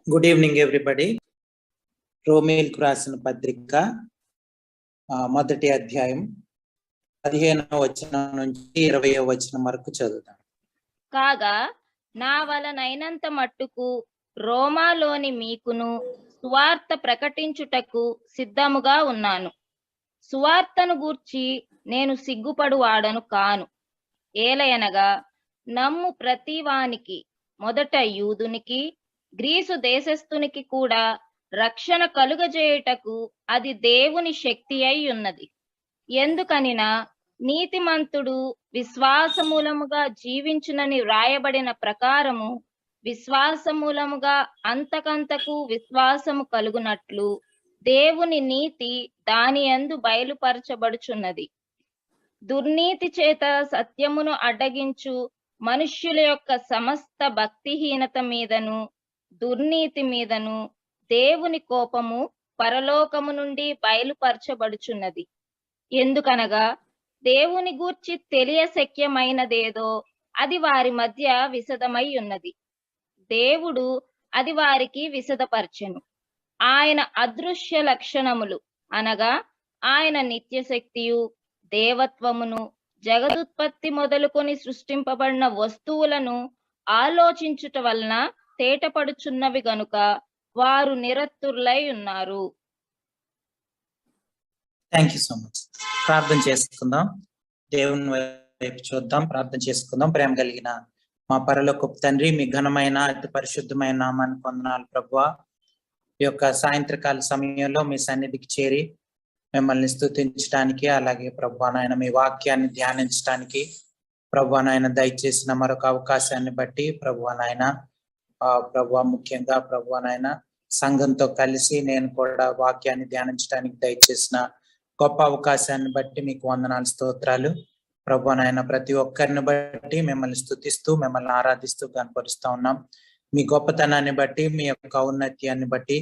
Good evening everybody. రోమేల్కు రాసిన పత్రిక మొదటి అధ్యాయం 15వ వచనం నుంచి 20వ వచనం వరకు చదువుతాం. కాగా నా వలనైనంత మట్టుకు రోమాలోని మీకును సువార్త ప్రకటించుటకు సిద్ధముగా ఉన్నాను. సువార్తను గూర్చి నేను సిగ్గుపడువాడను కాను. ఏలయనగా నమ్ము ప్రతివానికి, మొదట యూదునికి గ్రీసు దేశస్థునికి కూడా రక్షణ కలుగజేయుటకు అది దేవుని శక్తి అయి ఉన్నది. ఎందుకనినా నీతిమంతుడు విశ్వాసమూలముగా జీవించునని వ్రాయబడిన ప్రకారము విశ్వాసమూలముగా అంతకంతకు విశ్వాసము కలుగునట్లు దేవుని నీతి దాని యందు బయలుపరచబడుచున్నది. దుర్నీతి చేత సత్యమును అడ్డగించు మనుష్యుల యొక్క సమస్త భక్తిహీనత మీదను దుర్నీతి మీదను దేవుని కోపము పరలోకము నుండి బయలుపరచబడుచున్నది. ఎందుకనగా దేవుని గూర్చి తెలియశక్యమైనదేదో అది వారి మధ్య విశదమై ఉన్నది. దేవుడు అది వారికి విశదపరచెను. ఆయన అదృశ్య లక్షణములు అనగా ఆయన నిత్యశక్తియు దేవత్వమును జగదుత్పత్తి మొదలుకొని సృష్టింపబడిన వస్తువులను ఆలోచించుట వలన తేటపడుచున్నవి గనుక వారు నిరత్తురులై ఉన్నారు. Thank you so much. ప్రార్థన చేసుకుందాం. దేవుని వైపు చూద్దాం, ప్రార్థన చేసుకుందాం. ప్రేమ కలిగిన మా పరలోకపు తండ్రి, మీ ఘనమైన అతి పరిశుద్ధమైన నామానికి వందనాలు ప్రభువా. ఈ యొక్క సాయంత్రకాల సమయంలో మీ సన్నిధికి చేరి మిమ్మల్ని స్తుతించడానికి, అలాగే ప్రభువా నాయన మీ వాక్యాన్ని ధ్యానించడానికి ప్రభువా నాయన దయచేసిన మరొక అవకాశాన్ని బట్టి ప్రభువా నాయన ప్రభువా ముఖ్యంగా ప్రభువా నాయన సంఘంతో కలిసి నేను కూడా వాక్యాన్ని ధ్యానించడానికి దయచేసిన గొప్ప అవకాశాన్ని బట్టి మీకు వందనాలు, స్తోత్రాలు ప్రభువా నాయన. ప్రతి ఒక్కరిని బట్టి మిమ్మల్ని స్తుతిస్తూ మిమ్మల్ని ఆరాధిస్తూ కనపరుస్తూ ఉన్నాం. మీ గొప్పతనాన్ని బట్టి, మీ యొక్క ఔన్నత్యాన్ని బట్టి,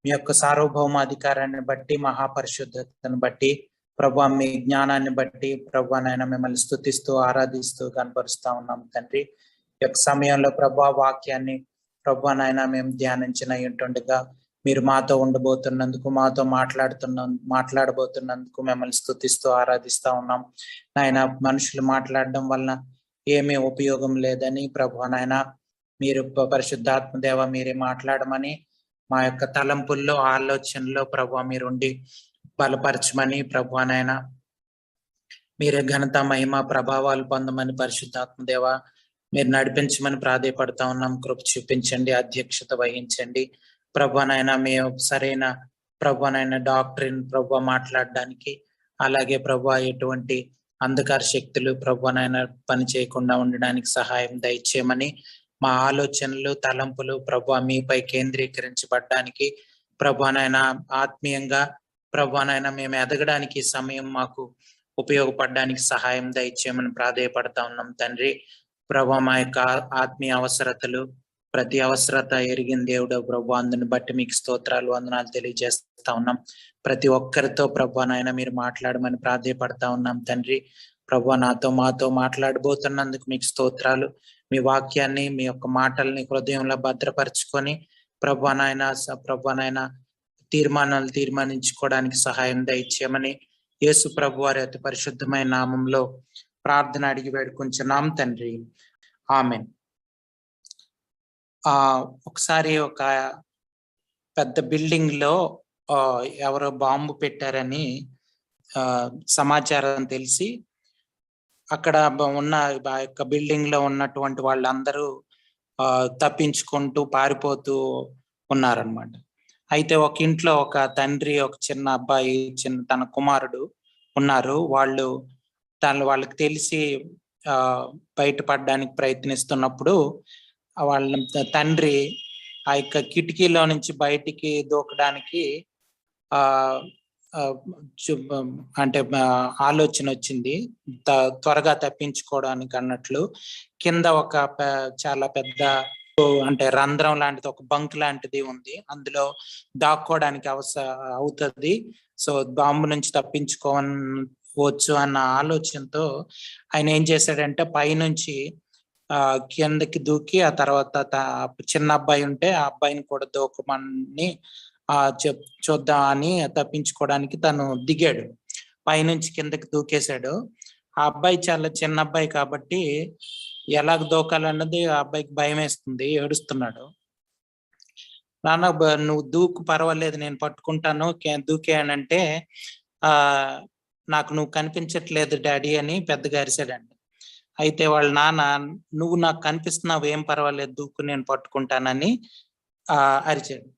మీ యొక్క సార్వభౌమాధికారాన్ని బట్టి, మహాపరిశుద్ధతను బట్టి ప్రభువా మీ జ్ఞానాన్ని బట్టి ప్రభువా నాయన మిమ్మల్ని స్తుతిస్తూ ఆరాధిస్తూ కనపరుస్తూ ఉన్నాం తండ్రి. ఈ యొక్క సమయంలో ప్రభువా వాక్యాన్ని ప్రభువా నాయన మేము ధ్యానించిన ఉంటుండగా మీరు మాతో ఉండబోతున్నందుకు, మాతో మాట్లాడబోతున్నందుకు మిమ్మల్ని స్తుతిస్తూ ఆరాధిస్తూ ఉన్నాం నాయన. మనుషులు మాట్లాడడం వలన ఏమీ ఉపయోగం లేదని ప్రభువా నాయన మీరు పరిశుద్ధాత్మ దేవ మీరే మాట్లాడమని, మా యొక్క తలంపుల్లో ఆలోచనలో ప్రభువా మీరుండి బలపరచమని ప్రభువా నాయన మీరే ఘనత మహిమ ప్రభావాలు పొందమని పరిశుద్ధాత్మ దేవ మీరు నడిపించమని ప్రాధేయపడతా ఉన్నాం. కృప చూపించండి, అధ్యక్షత వహించండి ప్రభువా నాయన. మీ సరైన ప్రభువా నాయన డాక్టరీని ప్రభువా మాట్లాడడానికి, అలాగే ప్రభువా ఎటువంటి అంధకార శక్తులు ప్రభువా నాయన పని చేయకుండా ఉండడానికి సహాయం దయచేయమని, మా ఆలోచనలు తలంపులు ప్రభువా మీపై కేంద్రీకరించబడ్డానికి ప్రభువా నాయన ఆత్మీయంగా ప్రభువా నాయన మేము ఎదగడానికి సమయం మాకు ఉపయోగపడడానికి సహాయం దయచేయమని ప్రాధేయపడతా ఉన్నాం తండ్రి. ప్రభువా మా యొక్క ఆత్మీయ అవసరతలు ప్రతి అవసరత ఎరిగిన దేవుడు ప్రభువా, అందుని బట్టి మీకు స్తోత్రాలు వందనాలు తెలియజేస్తా ఉన్నాం. ప్రతి ఒక్కరితో ప్రభువా నాయన మీరు మాట్లాడమని ప్రాధేయపడతా ఉన్నాం తండ్రి. ప్రభువా నాతో మాతో మాట్లాడబోతున్నందుకు మీకు స్తోత్రాలు. మీ వాక్యాన్ని మీ యొక్క మాటల్ని హృదయంలో భద్రపరచుకొని ప్రభువా నాయన తీర్మానాలు తీర్మానించుకోవడానికి సహాయం దయచేయమని యేసు ప్రభు వారి అతి పరిశుద్ధమైన నామంలో ప్రార్థన అడిగి వేడుకుంటున్నాం తండ్రి, ఆమెన్. ఒకసారి ఒక పెద్ద బిల్డింగ్ లో ఎవరో బాంబు పెట్టారని సమాచారం తెలిసి అక్కడ ఉన్న ఆ యొక్క బిల్డింగ్ లో ఉన్నటువంటి వాళ్ళందరూ తప్పించుకుంటూ పారిపోతూ ఉన్నారనమాట. అయితే ఒక ఇంట్లో ఒక తండ్రి, ఒక చిన్న అబ్బాయి, తన కుమారుడు ఉన్నారు. వాళ్ళకి తెలిసి బయటపడడానికి ప్రయత్నిస్తున్నప్పుడు వాళ్ళ త్తండ్రి ఆ యొక్క కిటికీలో నుంచి బయటికి దూకడానికి అంటే ఆలోచన వచ్చింది, త్వరగా తప్పించుకోవడానికి అన్నట్లు. కింద ఒక చాలా పెద్ద అంటే రంధ్రం లాంటిది, ఒక బంక్ లాంటిది ఉంది, అందులో దాక్కోవడానికి అవుతుంది. సో బాంబు నుంచి తప్పించుకోవచ్చు అన్న ఆలోచనతో ఆయన ఏం చేశాడంటే పైనుంచి కిందకి దూకి ఆ తర్వాత చిన్న అబ్బాయి ఉంటే ఆ అబ్బాయిని కూడా దూకమని చూద్దాం అని తప్పించుకోవడానికి తను దిగాడు. పైనుంచి కిందకి దూకేశాడు. ఆ అబ్బాయి చాలా చిన్న అబ్బాయి కాబట్టి ఎలాగ దూకాలన్నది ఆ అబ్బాయికి భయం వేస్తుంది, ఏడుస్తున్నాడు. నాన్న నువ్వు దూకు, పర్వాలేదు, నేను పట్టుకుంటాను, దూకేయనంటే నాకు నువ్వు కనిపించట్లేదు డాడీ అని పెద్దగా అరిశాడండి. అయితే వాళ్ళ నాన్న, నువ్వు నాకు కనిపిస్తున్నావు, ఏం పర్వాలేదు, దూకు, నేను పట్టుకుంటానని అరిచాడు.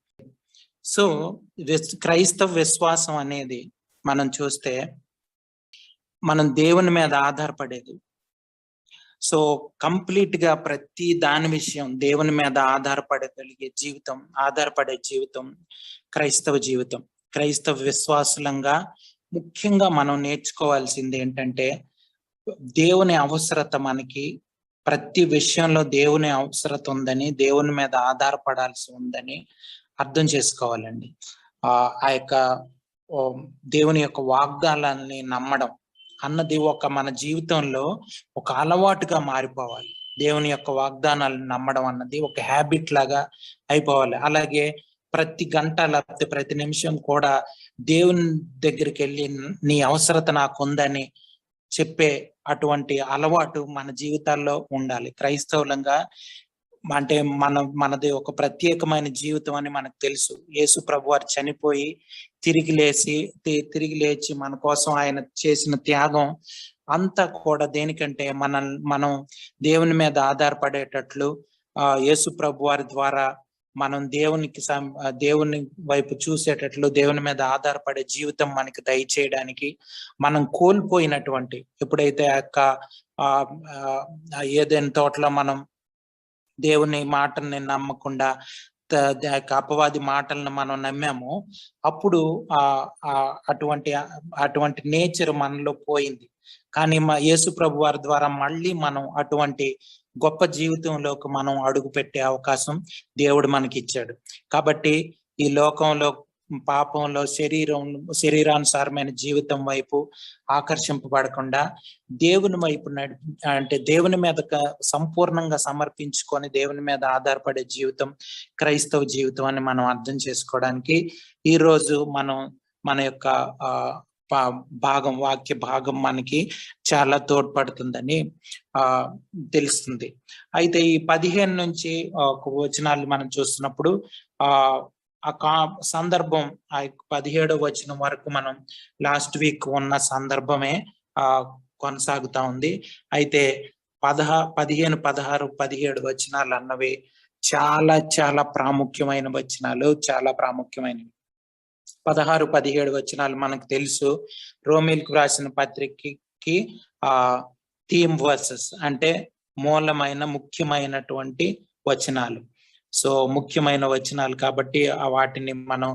సో క్రైస్తవ విశ్వాసం అనేది మనం చూస్తే మనం దేవుని మీద ఆధారపడేది. సో కంప్లీట్ గా ప్రతి దాని విషయం దేవుని మీద ఆధారపడే జీవితం క్రైస్తవ జీవితం. క్రైస్తవ విశ్వాసులంగా ముఖ్యంగా మనం నేర్చుకోవాల్సింది ఏంటంటే, దేవుని అవసరత మనకి ప్రతి విషయంలో దేవుని అవసరత ఉందని, దేవుని మీద ఆధారపడాల్సి ఉందని అర్థం చేసుకోవాలండి. ఆ యొక్క దేవుని యొక్క వాగ్దానాన్ని నమ్మడం అన్నది మన జీవితంలో ఒక అలవాటుగా మారిపోవాలి. దేవుని యొక్క వాగ్దానాలను నమ్మడం అన్నది ఒక హ్యాబిట్ లాగా అయిపోవాలి. అలాగే ప్రతి గంట లేకపోతే ప్రతి నిమిషం కూడా దేవుని దగ్గరికి వెళ్ళి నీ అవసరత నాకు ఉందని చెప్పే అటువంటి అలవాటు మన జీవితాల్లో ఉండాలి. క్రైస్తవులంగా అంటే మనది ఒక ప్రత్యేకమైన జీవితం అని మనకు తెలుసు. యేసు ప్రభు వారు చనిపోయి తిరిగి లేచి మన కోసం ఆయన చేసిన త్యాగం అంతా కూడా దేనికంటే మనం దేవుని మీద ఆధారపడేటట్లు యేసు ప్రభు వారి ద్వారా మనం దేవుని వైపు చూసేటట్లు దేవుని మీద ఆధారపడే జీవితం మనకి దయచేయడానికి, మనం కోల్పోయినటువంటి ఎప్పుడైతే ఏదైనా తోటలో మనం దేవుని మాటల్ని నమ్మకుండా అపవాది మాటలను మనం నమ్మాము, అప్పుడు అటువంటి నేచర్ మనలో పోయింది. కానీ యేసు ప్రభు వారి ద్వారా మళ్ళీ మనం అటువంటి గొప్ప జీవితంలోకి మనం అడుగు పెట్టే అవకాశం దేవుడు మనకి ఇచ్చాడు. కాబట్టి ఈ లోకంలో పాపంలో శరీరానుసారమైన జీవితం వైపు ఆకర్షింపబడకుండా దేవుని వైపు అంటే దేవుని మీద సంపూర్ణంగా సమర్పించుకొని దేవుని మీద ఆధారపడే జీవితం క్రైస్తవ జీవితం అని మనం అర్థం చేసుకోవడానికి ఈ రోజు మన యొక్క వాక్య భాగం మనకి చాలా తోడ్పడుతుందని తెలుస్తుంది. అయితే ఈ 15 నుంచి ఒక వచనాలు మనం చూస్తున్నప్పుడు ఆ సందర్భం 17వ వచనం వరకు మనం లాస్ట్ వీక్ ఉన్న సందర్భమే కొనసాగుతా ఉంది. అయితే 15, 16, 17 వచనాలు అన్నవి చాలా చాలా ప్రాముఖ్యమైన వచనాలు, చాలా ప్రాముఖ్యమైనవి. 16, 17 వచనాలు మనకు తెలుసు. రోమీలకు రాసిన పత్రికకి థీమ్ వర్సెస్ అంటే ముఖ్యమైనటువంటి వచనాలు. సో ముఖ్యమైన వచనాలు కాబట్టి వాటిని మనం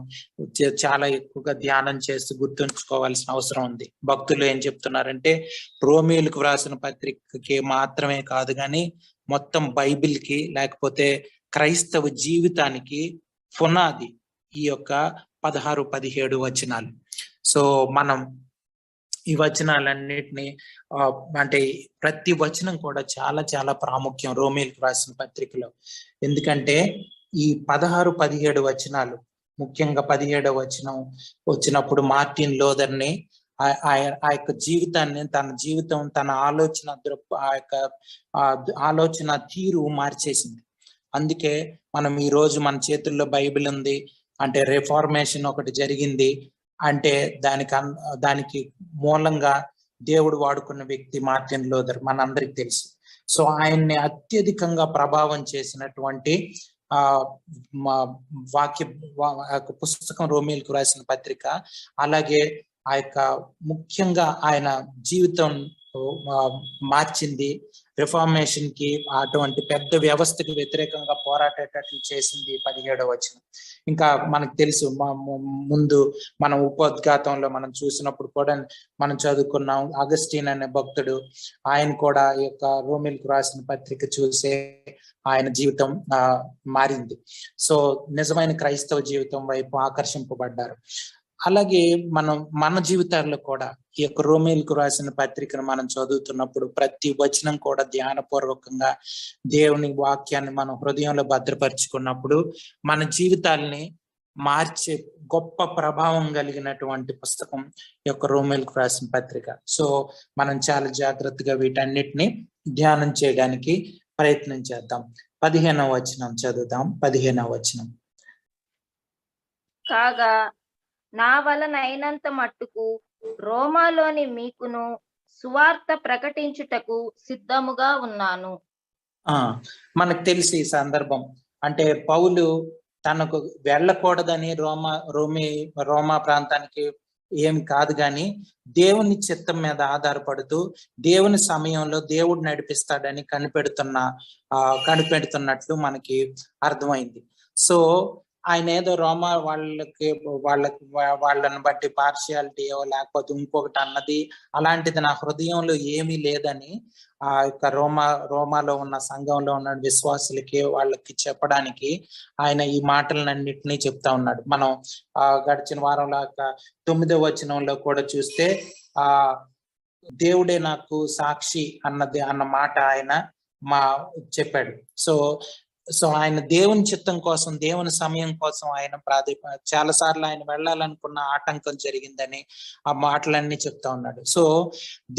చాలా ఎక్కువగా ధ్యానం చేస్తూ గుర్తుంచుకోవాల్సిన అవసరం ఉంది. భక్తులు ఏం చెప్తున్నారంటే, రోమీలకు వ్రాసిన పత్రికకి మాత్రమే కాదు కానీ మొత్తం బైబిల్కి లేకపోతే క్రైస్తవ జీవితానికి పునాది ఈ యొక్క 16, 17 వచనాలు. సో మనం ఈ వచనాలన్నిటిని అంటే ప్రతి వచనం కూడా చాలా చాలా ప్రాముఖ్యం రోమీలకు రాసిన పత్రికలో. ఎందుకంటే ఈ 16, 17 వచనాలు, ముఖ్యంగా 17వ వచనం వచ్చినప్పుడు మార్టిన్ లూథర్ని ఆ యొక్క జీవితాన్ని, తన ఆలోచన తీరు మార్చేసింది. అందుకే మనం ఈ రోజు మన చేతుల్లో బైబిల్ ఉంది అంటే, రిఫార్మేషన్ ఒకటి జరిగింది అంటే దానికి మూలంగా దేవుడు వాడుకున్న వ్యక్తి మార్టిన్ లూథర్, మనందరికి తెలుసు. సో ఆయన్ని అత్యధికంగా ప్రభావం చేసినటువంటి పుస్తకం రోమీలకు రాసిన పత్రిక. అలాగే ఆ యొక్క ముఖ్యంగా ఆయన జీవితం మార్చింది, రిఫార్మేషన్ కి, అటువంటి పెద్ద వ్యవస్థకి వ్యతిరేకంగా పోరాటేటట్లు చేసింది 17వ వచనం. ఇంకా మనకు తెలుసు, ముందు మనం ఉపోద్ఘాతంలో మనం చూసినప్పుడు కూడా మనం చదువుకున్నాం, అగస్టిన్ అనే భక్తుడు, ఆయన కూడా ఈ యొక్క రోమీలకు రాసిన పత్రిక చూసే ఆయన జీవితం మారింది. సో నిజమైన క్రైస్తవ జీవితం వైపు ఆకర్షింపబడ్డారు. అలాగే మన జీవితాల్లో కూడా ఈ యొక్క రోమీయులకు రాసిన పత్రికను మనం చదువుతున్నప్పుడు ప్రతి వచనం కూడా ధ్యానపూర్వకంగా దేవుని వాక్యాన్ని మనం హృదయంలో భద్రపరుచుకున్నప్పుడు మన జీవితాల్ని మార్చే గొప్ప ప్రభావం కలిగినటువంటి పుస్తకం ఈ యొక్క రోమీయులకు రాసిన పత్రిక. సో మనం చాలా జాగ్రత్తగా వీటన్నిటిని ధ్యానం చేయడానికి ప్రయత్నం చేద్దాం. 15వ వచనం చదువుదాం. 15వ వచనం. కాగా నా వలనైనంత మట్టుకు రోమాలోని మీకును సువార్త ప్రకటించుటకు సిద్ధముగా ఉన్నాను. మనకు తెలిసి ఈ సందర్భం అంటే పౌలు తనకు వెళ్ళకూడదని రోమా ప్రాంతానికి ఏం కాదు, కానీ దేవుని చిత్తం మీద ఆధారపడుతూ దేవుని సమయంలో దేవుడు నడిపిస్తాడని కనిపెడుతున్నట్లు మనకి అర్థమైంది. సో ఆయన ఏదో రోమా వాళ్ళని బట్టి పార్షియాలిటీయో లేకపోతే ఇంకొకటి అన్నది అలాంటిది నా హృదయంలో ఏమీ లేదని ఆ యొక్క రోమాలో ఉన్న సంఘంలో ఉన్న విశ్వాసులకి వాళ్ళకి చెప్పడానికి ఆయన ఈ మాటలన్నింటినీ చెప్తా ఉన్నాడు. మనం గడిచిన వారంలో 9వ వచనంలో కూడా చూస్తే దేవుడే నాకు సాక్షి అన్న మాట ఆయన చెప్పాడు. సో ఆయన దేవుని చిత్తం కోసం, దేవుని సమయం కోసం ఆయన చాలా సార్లు ఆయన వెళ్ళాలనుకున్న ఆటంకం జరిగిందని ఆ మాటలన్నీ చెప్తా ఉన్నాడు. సో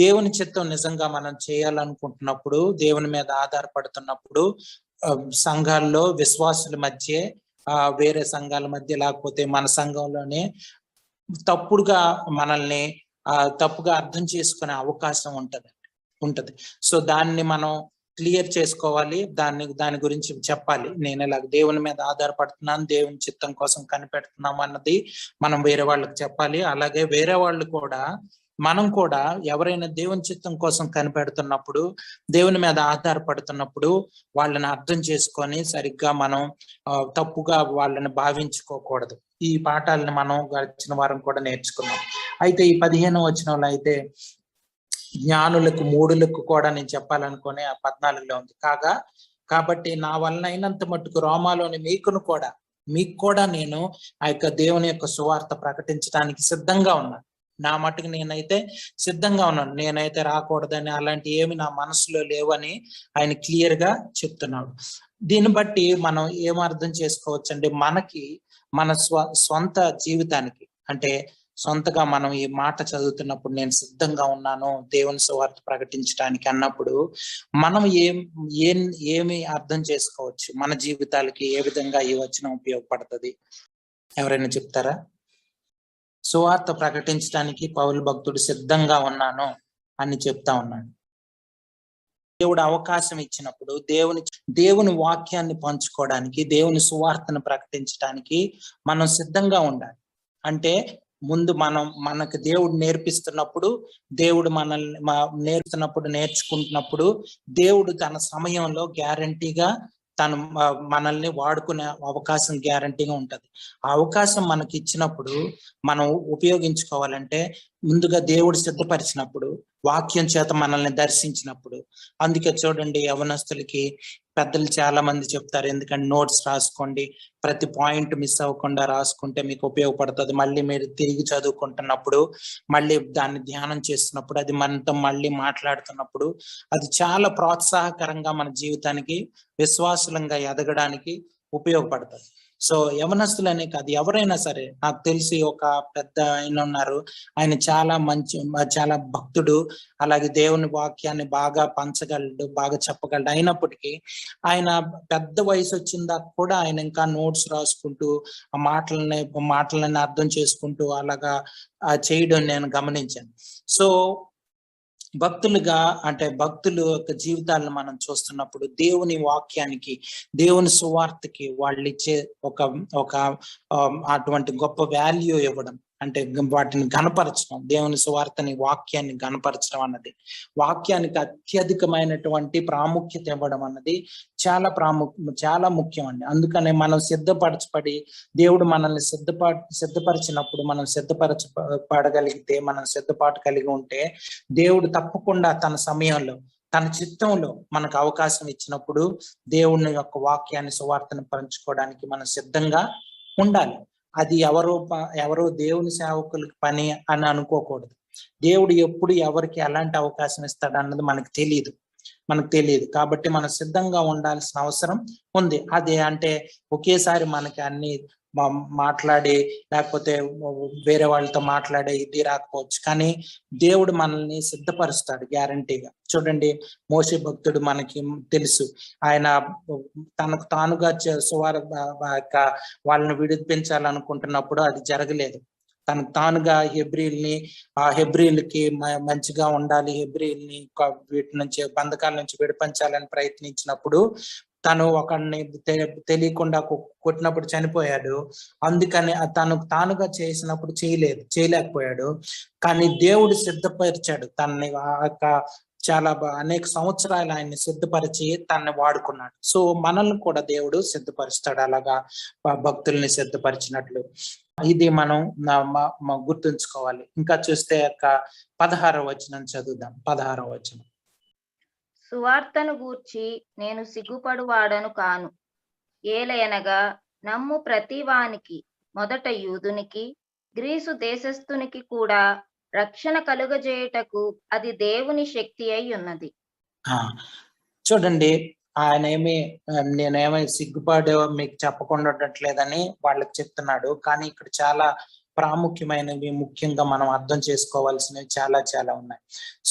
దేవుని చిత్తం నిజంగా మనం చేయాలనుకుంటున్నప్పుడు, దేవుని మీద ఆధారపడుతున్నప్పుడు సంఘాల్లో విశ్వాసుల మధ్య, వేరే సంఘాల మధ్య, లేకపోతే మన సంఘంలోనే తప్పుగా అర్థం చేసుకునే అవకాశం ఉంటది. సో దాన్ని మనం క్లియర్ చేసుకోవాలి, దాని గురించి చెప్పాలి. నేను ఇలా దేవుని మీద ఆధారపడుతున్నాను, దేవుని చిత్తం కోసం కనిపెడుతున్నాం అన్నది మనం వేరే వాళ్ళకి చెప్పాలి. అలాగే వేరే వాళ్ళు కూడా, మనం కూడా ఎవరైనా దేవుని చిత్తం కోసం కనిపెడుతున్నప్పుడు, దేవుని మీద ఆధారపడుతున్నప్పుడు వాళ్ళని అర్థం చేసుకొని సరిగ్గా మనం తప్పుగా వాళ్ళని భావించుకోకూడదు. ఈ పాఠాలను మనం గడిచిన వారం కూడా నేర్చుకున్నాం. అయితే ఈ 15వ వచనంలో అయితే జ్ఞానులకు, మూఢులకు కూడా నేను చెప్పాలనుకునే 14లో ఉంది. కాబట్టి నా వలన అయినంత మట్టుకు రోమాలోని మీకు కూడా నేను ఆ యొక్క దేవుని యొక్క సువార్త ప్రకటించడానికి సిద్ధంగా ఉన్నాను. నా మట్టుకు నేనైతే సిద్ధంగా ఉన్నాను. నేనైతే రాకూడదని అలాంటి ఏమి నా మనసులో లేవని ఆయన క్లియర్ గా చెప్తున్నాడు. దీన్ని బట్టి మనం ఏం అర్థం చేసుకోవచ్చు అంటే, మనకి మన స్వంత జీవితానికి, అంటే సొంతగా మనం ఈ మాట చదువుతున్నప్పుడు నేను సిద్ధంగా ఉన్నాను దేవుని సువార్త ప్రకటించడానికి అన్నప్పుడు మనం ఏమి అర్థం చేసుకోవచ్చు? మన జీవితాలకి ఏ విధంగా ఈ వచనం ఉపయోగపడుతుంది? ఎవరైనా చెప్తారా? సువార్త ప్రకటించడానికి పౌలు భక్తుడు సిద్ధంగా ఉన్నాను అని చెప్తా ఉన్నాడు. దేవుడు అవకాశం ఇచ్చినప్పుడు దేవుని వాక్యాన్ని పంచుకోవడానికి, దేవుని సువార్తను ప్రకటించడానికి మనం సిద్ధంగా ఉండాలి. అంటే ముందు మనకు దేవుడు నేర్పిస్తున్నప్పుడు, దేవుడు నేర్చుకుంటున్నప్పుడు దేవుడు తన సమయంలో గ్యారంటీగా మనల్ని వాడుకునే అవకాశం గ్యారంటీగా ఉంటది. ఆ అవకాశం మనకి ఇచ్చినప్పుడు మనం ఉపయోగించుకోవాలంటే ముందుగా దేవుడు సిద్ధపరిచినప్పుడు, వాక్యం చేత మనల్ని దర్శించినప్పుడు. అందుకే చూడండి, యవనస్తులకి పెద్దలు చాలా మంది చెప్తారు, ఎందుకంటే నోట్స్ రాసుకోండి, ప్రతి పాయింట్ మిస్ అవ్వకుండా రాసుకుంటే మీకు ఉపయోగపడుతుంది. మళ్ళీ మీరు తిరిగి చదువుకుంటున్నప్పుడు, మళ్ళీ దాన్ని ధ్యానం చేస్తున్నప్పుడు, అది మనతో మళ్ళీ మాట్లాడుతున్నప్పుడు అది చాలా ప్రోత్సాహకరంగా మన జీవితానికి, విశ్వాసులంగా ఎదగడానికి ఉపయోగపడుతుంది. సో యవనస్తులనే కాదు, ఎవరైనా సరే. నాకు తెలిసి ఒక పెద్ద ఆయన ఉన్నారు, ఆయన చాలా భక్తుడు, అలాగే దేవుని వాక్యాన్ని బాగా పంచగలడు, బాగా చెప్పగలడు. అయినప్పటికీ ఆయన పెద్ద వయసు వచ్చిందా కూడా ఆయన ఇంకా నోట్స్ రాసుకుంటూ ఆ మాటలని అర్థం చేసుకుంటూ అలాగా చేయడం నేను గమనించాను. సో భక్తులు యొక్క జీవితాలను మనం చూస్తున్నప్పుడు దేవుని వాక్యానికి, దేవుని సువార్తకి వాళ్ళు ఇచ్చే ఒక అటువంటి గొప్ప వాల్యూ ఇవ్వడం, అంటే వాటిని గణపరచడం, దేవుని సువార్తని, వాక్యాన్ని గణపరచడం అన్నది, వాక్యానికి అత్యధికమైనటువంటి ప్రాముఖ్యత ఇవ్వడం అన్నది చాలా ముఖ్యం అండి. అందుకనే మనం సిద్ధపరచబడి, దేవుడు మనల్ని సిద్ధపరిచినప్పుడు, మనం సిద్ధపరచబడగలిగితే, మనం సిద్ధపాటు కలిగి ఉంటే, దేవుడు తప్పకుండా తన సమయంలో, తన చిత్తంలో మనకు అవకాశం ఇచ్చినప్పుడు దేవుని యొక్క వాక్యాన్ని, సువార్తను పంచుకోవడానికి మనం సిద్ధంగా ఉండాలి. అది ఎవరో దేవుని సేవకులకి పని అని అనుకోకూడదు. దేవుడు ఎప్పుడు ఎవరికి ఎలాంటి అవకాశం ఇస్తాడు అన్నది మనకు తెలియదు. కాబట్టి మనం సిద్ధంగా ఉండాల్సిన అవసరం ఉంది. అదే అంటే ఒకేసారి మనకి అన్ని మాట్లాడి లేకపోతే వేరే వాళ్ళతో మాట్లాడే ఇది రాకపోవచ్చు, కానీ దేవుడు మనల్ని సిద్ధపరుస్తాడు గ్యారంటీగా. చూడండి, మోషే భక్తుడు మనకి తెలుసు, ఆయన తనకు తానుగా వాళ్ళని విడిపించాలనుకుంటున్నప్పుడు అది జరగలేదు. తనకు తానుగా హెబ్రీలకి మంచిగా ఉండాలి, హెబ్రీల్ని వీటి నుంచి బంధకాల నుంచి విడిపించాలని ప్రయత్నించినప్పుడు తను ఒకడిని తెలియకుండా కొట్టినప్పుడు చనిపోయాడు. అందుకని తనకు తానుగా చేసినప్పుడు చేయలేకపోయాడు. కానీ దేవుడు సిద్ధపరిచాడు తనని. చాలా అనేక సంవత్సరాలు ఆయన్ని సిద్ధపరిచి తనని వాడుకున్నాడు. సో మనల్ని కూడా దేవుడు సిద్ధపరుస్తాడు, అలాగా భక్తుల్ని సిద్ధపరిచినట్లు. ఇది మనం గుర్తుంచుకోవాలి. ఇంకా చూస్తే 16వ వచనం చదువుదాం. 16వ వచనం. సువార్తను గూర్చి నేను సిగ్గుపడువాడను కాను. ఏలయనగా నమ్ము ప్రతి వానికి, మొదట యూదునికి గ్రీసు దేశస్థునికి కూడా రక్షణ కలుగజేయుటకు అది దేవుని శక్తి అయి ఉన్నది. చూడండి, నేనేమీ సిగ్గుపడే మీకు చెప్పకుండా ఉండట్లేదని వాళ్ళకి చెప్తున్నాడు. కానీ ఇక్కడ చాలా ప్రాముఖ్యమైనవి, ముఖ్యంగా మనం అర్థం చేసుకోవాల్సినవి చాలా చాలా ఉన్నాయి.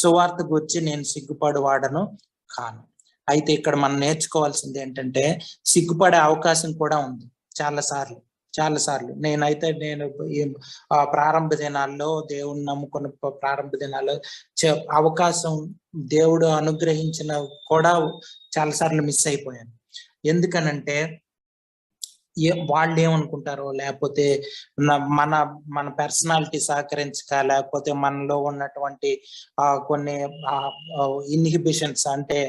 సువార్త గురించి నేను సిగ్గుపడి వాడను కాను. అయితే ఇక్కడ మనం నేర్చుకోవాల్సింది ఏంటంటే, సిగ్గుపడే అవకాశం కూడా ఉంది చాలా సార్లు. నేను ప్రారంభ దినాల్లో, దేవుణ్ణి నమ్ముకున్న ప్రారంభ దినాల్లో అవకాశం దేవుడు అనుగ్రహించిన కూడా చాలా సార్లు మిస్ అయిపోయాను. ఎందుకనంటే వాళ్ళు ఏమనుకుంటారో, లేకపోతే మన పర్సనాలిటీ సహకరించక, లేకపోతే మనలో ఉన్నటువంటి కొన్ని ఇన్హిబిషన్స్, అంటే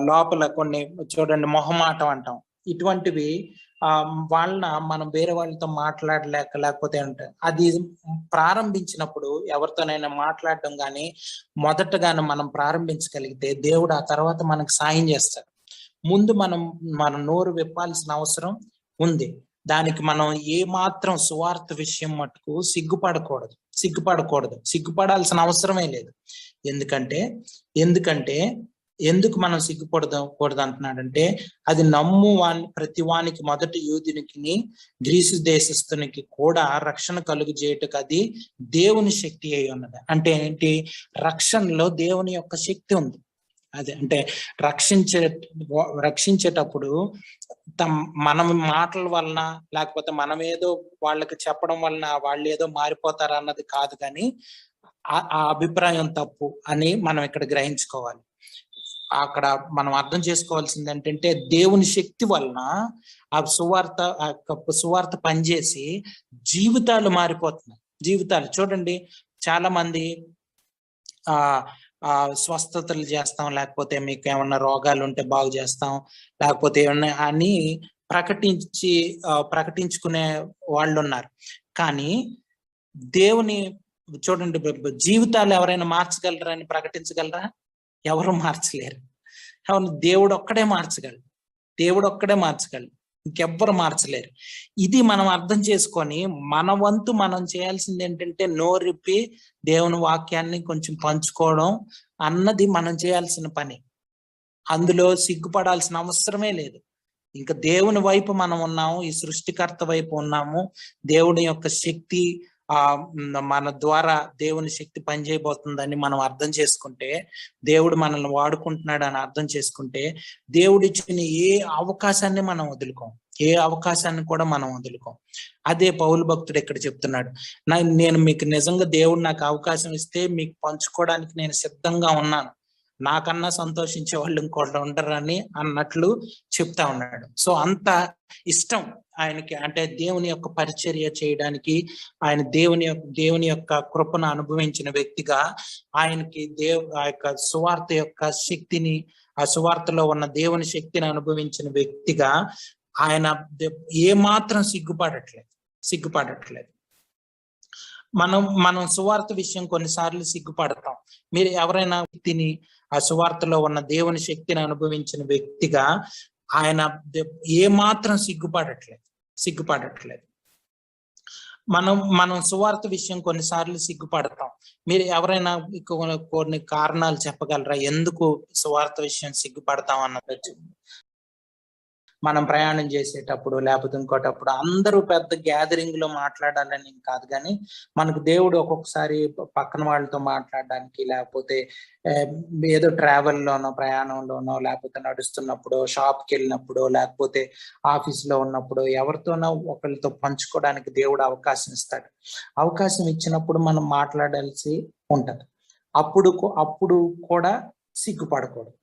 లోపల కొన్ని, చూడండి, మొహమాటం అంటాం, ఇటువంటివి వాళ్ళ మనం వేరే వాళ్ళతో మాట్లాడలేక, లేకపోతే అంటే అది ప్రారంభించినప్పుడు ఎవరితోనైనా మాట్లాడడం కానీ మొదటగానే మనం ప్రారంభించగలిగితే దేవుడు ఆ తర్వాత మనకు సాయం చేస్తాడు. ముందు మనం నోరు విప్పాల్సిన అవసరం ఉంది. దానికి మనం ఏ మాత్రం సువార్త విషయం మటుకు సిగ్గుపడాల్సిన అవసరమే లేదు. ఎందుకు మనం సిగ్గుపడకూడదు అంటున్నాడంటే, అది ప్రతి వానికి, మొదటి యూదునికి గ్రీసు దేశస్థునికి కూడా రక్షణ కలుగు చేయటకు అది దేవుని శక్తి అయి ఉన్నది. అంటే ఏంటి? రక్షణలో దేవుని యొక్క శక్తి ఉంది. అదే అంటే రక్షించేటప్పుడు మన మాటల వలన, లేకపోతే మనం ఏదో వాళ్ళకి చెప్పడం వలన వాళ్ళు ఏదో మారిపోతారు అన్నది కాదు, కానీ ఆ అభిప్రాయం తప్పు అని మనం ఇక్కడ గ్రహించుకోవాలి. అక్కడ మనం అర్థం చేసుకోవాల్సింది ఏంటంటే, దేవుని శక్తి వలన ఆ సువార్త పనిచేసి జీవితాలు మారిపోతున్నాయి. చూడండి, చాలా మంది స్వస్థతలు చేస్తాం, లేకపోతే మీకు ఏమన్నా రోగాలు ఉంటే బాగు చేస్తాం, లేకపోతే ఏమన్నా అని ప్రకటించుకునే వాళ్ళు ఉన్నారు. కానీ దేవుని చూడండి, జీవితాలు ఎవరైనా మార్చగలరని ప్రకటించగలరా? ఎవరు మార్చలేరు. దేవుడు ఒక్కడే మార్చగలడు, ఇంకెవ్వరు మార్చలేరు. ఇది మనం అర్థం చేసుకొని మన వంతు మనం చేయాల్సింది ఏంటంటే, నోరిప్పి దేవుని వాక్యాన్ని కొంచెం పంచుకోవడం అన్నది మనం చేయాల్సిన పని. అందులో సిగ్గుపడాల్సిన అవసరమే లేదు. ఇంకా దేవుని వైపు మనం ఉన్నాము, ఈ సృష్టికర్త వైపు ఉన్నాము. దేవుని యొక్క శక్తి మన ద్వారా దేవుని శక్తి పనిచేయబోతుందని మనం అర్థం చేసుకుంటే, దేవుడు మనల్ని వాడుకుంటున్నాడు అని అర్థం చేసుకుంటే, దేవుడిచ్చిన ఏ అవకాశాన్ని కూడా మనం వదులుకోం. అదే పౌలు భక్తుడు ఇక్కడ చెప్తున్నాడు, నేను మీకు నిజంగా దేవుడు నాకు అవకాశం ఇస్తే మీకు పంచుకోవడానికి నేను సిద్ధంగా ఉన్నాను, నాకన్నా సంతోషించే వాళ్ళు ఇంకోళ్ళు ఉండరని అన్నట్లు చెప్తా ఉన్నాడు. సో అంత ఇష్టం ఆయనకి, అంటే దేవుని యొక్క పరిచర్య చేయడానికి, ఆయన దేవుని యొక్క కృపను అనుభవించిన వ్యక్తిగా ఆయనకి ఆ యొక్క సువార్త యొక్క శక్తిని, ఆ సువార్తలో ఉన్న దేవుని శక్తిని అనుభవించిన వ్యక్తిగా ఆయన ఏమాత్రం సిగ్గుపడట్లేదు. మనం సువార్త విషయం కొన్నిసార్లు సిగ్గుపడతాం. మీరు ఎవరైనా వ్యక్తిని, ఆ సువార్తలో ఉన్న దేవుని శక్తిని అనుభవించిన వ్యక్తిగా ఆయన ఏమాత్రం సిగ్గుపడట్లేదు. మనం సువార్త విషయం కొన్నిసార్లు సిగ్గుపడతాం. మీరు ఎవరైనా కొన్ని కారణాలు చెప్పగలరా ఎందుకు సువార్త విషయం సిగ్గుపడతాం అన్నది? మనం ప్రయాణం చేసేటప్పుడు లేకపోతే ఇంకోటప్పుడు అందరూ పెద్ద గ్యాదరింగ్ లో మాట్లాడాలని కాదు, కానీ మనకు దేవుడు ఒక్కొక్కసారి పక్కన వాళ్ళతో మాట్లాడడానికి, లేకపోతే ఏదో ట్రావెల్లోనో ప్రయాణంలోనో, లేకపోతే నడుస్తున్నప్పుడు, షాప్కి వెళ్ళినప్పుడు, లేకపోతే ఆఫీస్లో ఉన్నప్పుడు ఎవరితోనో ఒకరితో పంచుకోవడానికి దేవుడు అవకాశం ఇస్తాడు. అవకాశం ఇచ్చినప్పుడు మనం మాట్లాడాల్సి ఉంటది. అప్పుడు కూడా సిగ్గుపడకూడదు.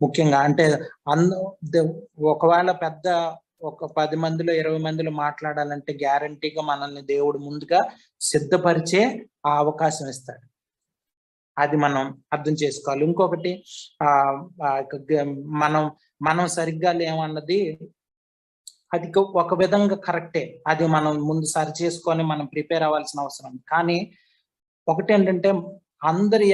ముఖ్యంగా అంటే ఒకవేళ ఒక 10 మందిలో 20 మందిలో మాట్లాడాలంటే గ్యారంటీగా మనల్ని దేవుడు ముందుగా సిద్ధపరిచే ఆ అవకాశం ఇస్తాడు. అది మనం అర్థం చేసుకోవాలి. ఇంకొకటి మనం సరిగ్గా లేమన్నది అది ఒక విధంగా కరెక్టే. అది మనం ముందు సరి చేసుకొని మనం ప్రిపేర్ అవ్వాల్సిన అవసరం. కానీ ఒకటి ఏంటంటే అందరి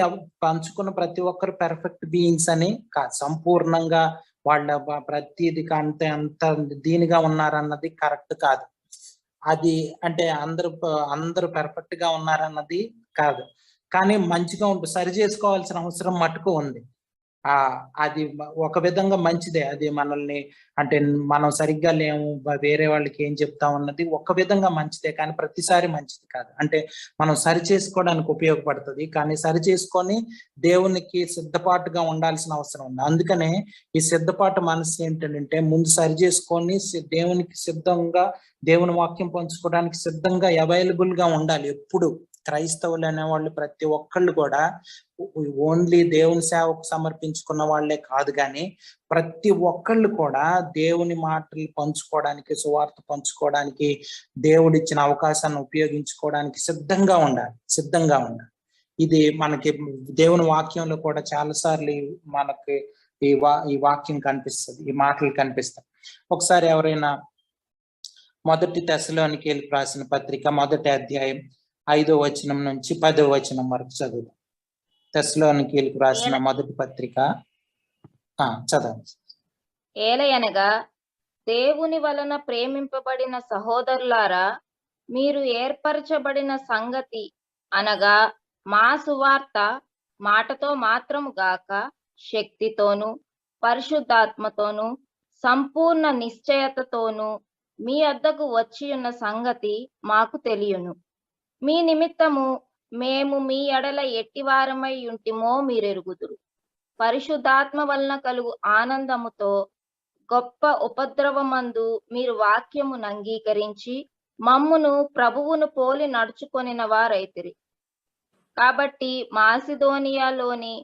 పంచుకున్న ప్రతి ఒక్కరు పెర్ఫెక్ట్ బీయింగ్స్ అని కాదు. సంపూర్ణంగా వాళ్ళ ప్రతిది అంత దీనిగా ఉన్నారన్నది కరెక్ట్ కాదు. అది అంటే అందరూ పెర్ఫెక్ట్ గా ఉన్నారన్నది కాదు. కానీ మంచిగా సరి చేసుకోవాల్సిన అవసరం మటుకు ఉంది. అది ఒక విధంగా మంచిదే. అది మనల్ని అంటే మనం సరిగ్గా లేము, వేరే వాళ్ళకి ఏం చెప్తాం అన్నది ఒక విధంగా మంచిదే, కానీ ప్రతిసారి మంచిది కాదు. అంటే మనం సరి చేసుకోవడానికి ఉపయోగపడుతుంది, కానీ సరి చేసుకొని దేవునికి సిద్ధపాటుగా ఉండాల్సిన అవసరం ఉంది. అందుకనే ఈ సిద్ధపాటు మనసు ఏంటంటే ముందు సరి చేసుకొని దేవునికి సిద్ధంగా, దేవుని వాక్యం పంచుకోవడానికి సిద్ధంగా అవైలబుల్ గా ఉండాలి. ఎప్పుడు క్రైస్తవులు అనేవాళ్ళు ప్రతి ఒక్కళ్ళు కూడా ఓన్లీ దేవుని సేవకు సమర్పించుకున్న వాళ్ళే కాదు, కానీ ప్రతి ఒక్కళ్ళు కూడా దేవుని మాటలు పంచుకోవడానికి, సువార్త పంచుకోవడానికి, దేవుడిచ్చిన అవకాశాన్ని ఉపయోగించుకోవడానికి సిద్ధంగా ఉండాలి. ఇది మనకి దేవుని వాక్యంలో కూడా చాలా సార్లు మనకి ఈ వాక్యం కనిపిస్తుంది, ఈ మాటలు కనిపిస్తాయి. ఒకసారి ఎవరైనా 1 తెస్సలోనికీయులకు రాసిన పత్రిక 1వ అధ్యాయం 5వ వచనం నుంచి 10వ వచనం వరకు చదువుదాం. తెస్సలోనికీయులకు రాసిన మొదటి పత్రిక చదవండి. ఏలయనగా దేవుని వలన ప్రేమింపబడిన సహోదరులారా, మీరు ఏర్పరచబడిన సంగతి అనగా మా సువార్త మాటతో మాత్రము గాక శక్తితోను పరిశుద్ధాత్మతోను సంపూర్ణ నిశ్చయతతోను మీ వద్దకు వచ్చి ఉన్న సంగతి మాకు తెలియను. మీ నిమిత్తము మేము మీ ఎడల ఎట్టివారమై ఉంటిమో మీరెరుగుదురు. పరిశుద్ధాత్మ వలన కలుగు ఆనందముతో గొప్ప ఉపద్రవమందు మీరు వాక్యమును అంగీకరించి మమ్మును ప్రభువును పోలి నడుచుకొనిన వారైతిరి. కాబట్టి మాసిదోనియాలోని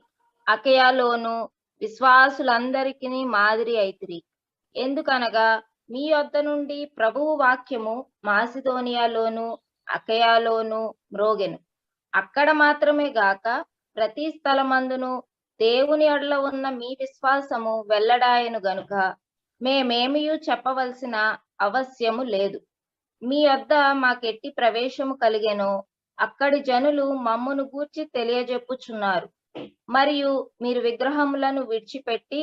అకయలోను విశ్వాసులందరికీ మాదిరి అయితిరి. ఎందుకనగా మీ వద్ద నుండి ప్రభువు వాక్యము మాసిదోనియాలోను అకయలోను మ్రోగెను. అక్కడ మాత్రమే గాక ప్రతి స్థలమందును దేవుని ఎడల ఉన్న మీ విశ్వాసము వెల్లడాయను గనుక మేమేమియూ చెప్పవలసిన అవశ్యము లేదు. మీ వద్ద మాకెట్టి ప్రవేశము కలిగెనో అక్కడి జనులు మమ్మును గూర్చి తెలియజెప్పుచున్నారు. మరియు మీరు విగ్రహములను విడిచిపెట్టి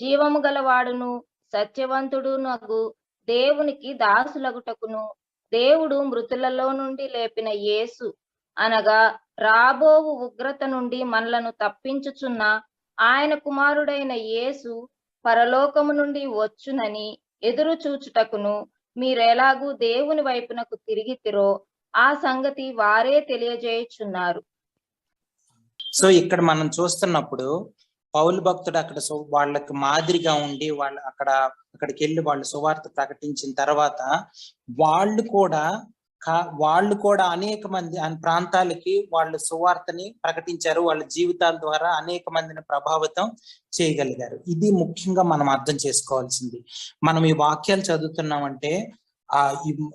జీవము గలవాడును సత్యవంతుడునగు దేవునికి దాసులగుటకును దేవుడు మృతులలో నుండి లేపిన యేసు అనగా రాబోవు ఉగ్రత నుండి మనలను తప్పించుచున్న ఆయన కుమారుడైన యేసు పరలోకము నుండి వచ్చునని ఎదురు చూచుటకును మీరెలాగూ దేవుని వైపునకు తిరిగితిరో ఆ సంగతి వారే తెలియజేయుచున్నారు. సో ఇక్కడ మనం చూస్తున్నప్పుడు పౌలు భక్తుడు అక్కడ వాళ్ళకి మాదిరిగా ఉండి అక్కడికి వెళ్ళి వాళ్ళు సువార్త ప్రకటించిన తర్వాత వాళ్ళు కూడా అనేక మంది ప్రాంతాలకి వాళ్ళు సువార్తని ప్రకటించారు. వాళ్ళ జీవితాల ద్వారా అనేక మందిని ప్రభావితం చేయగలిగారు. ఇది ముఖ్యంగా మనం అర్థం చేసుకోవాల్సింది. మనం ఈ వాక్యాలు చదువుతున్నామంటే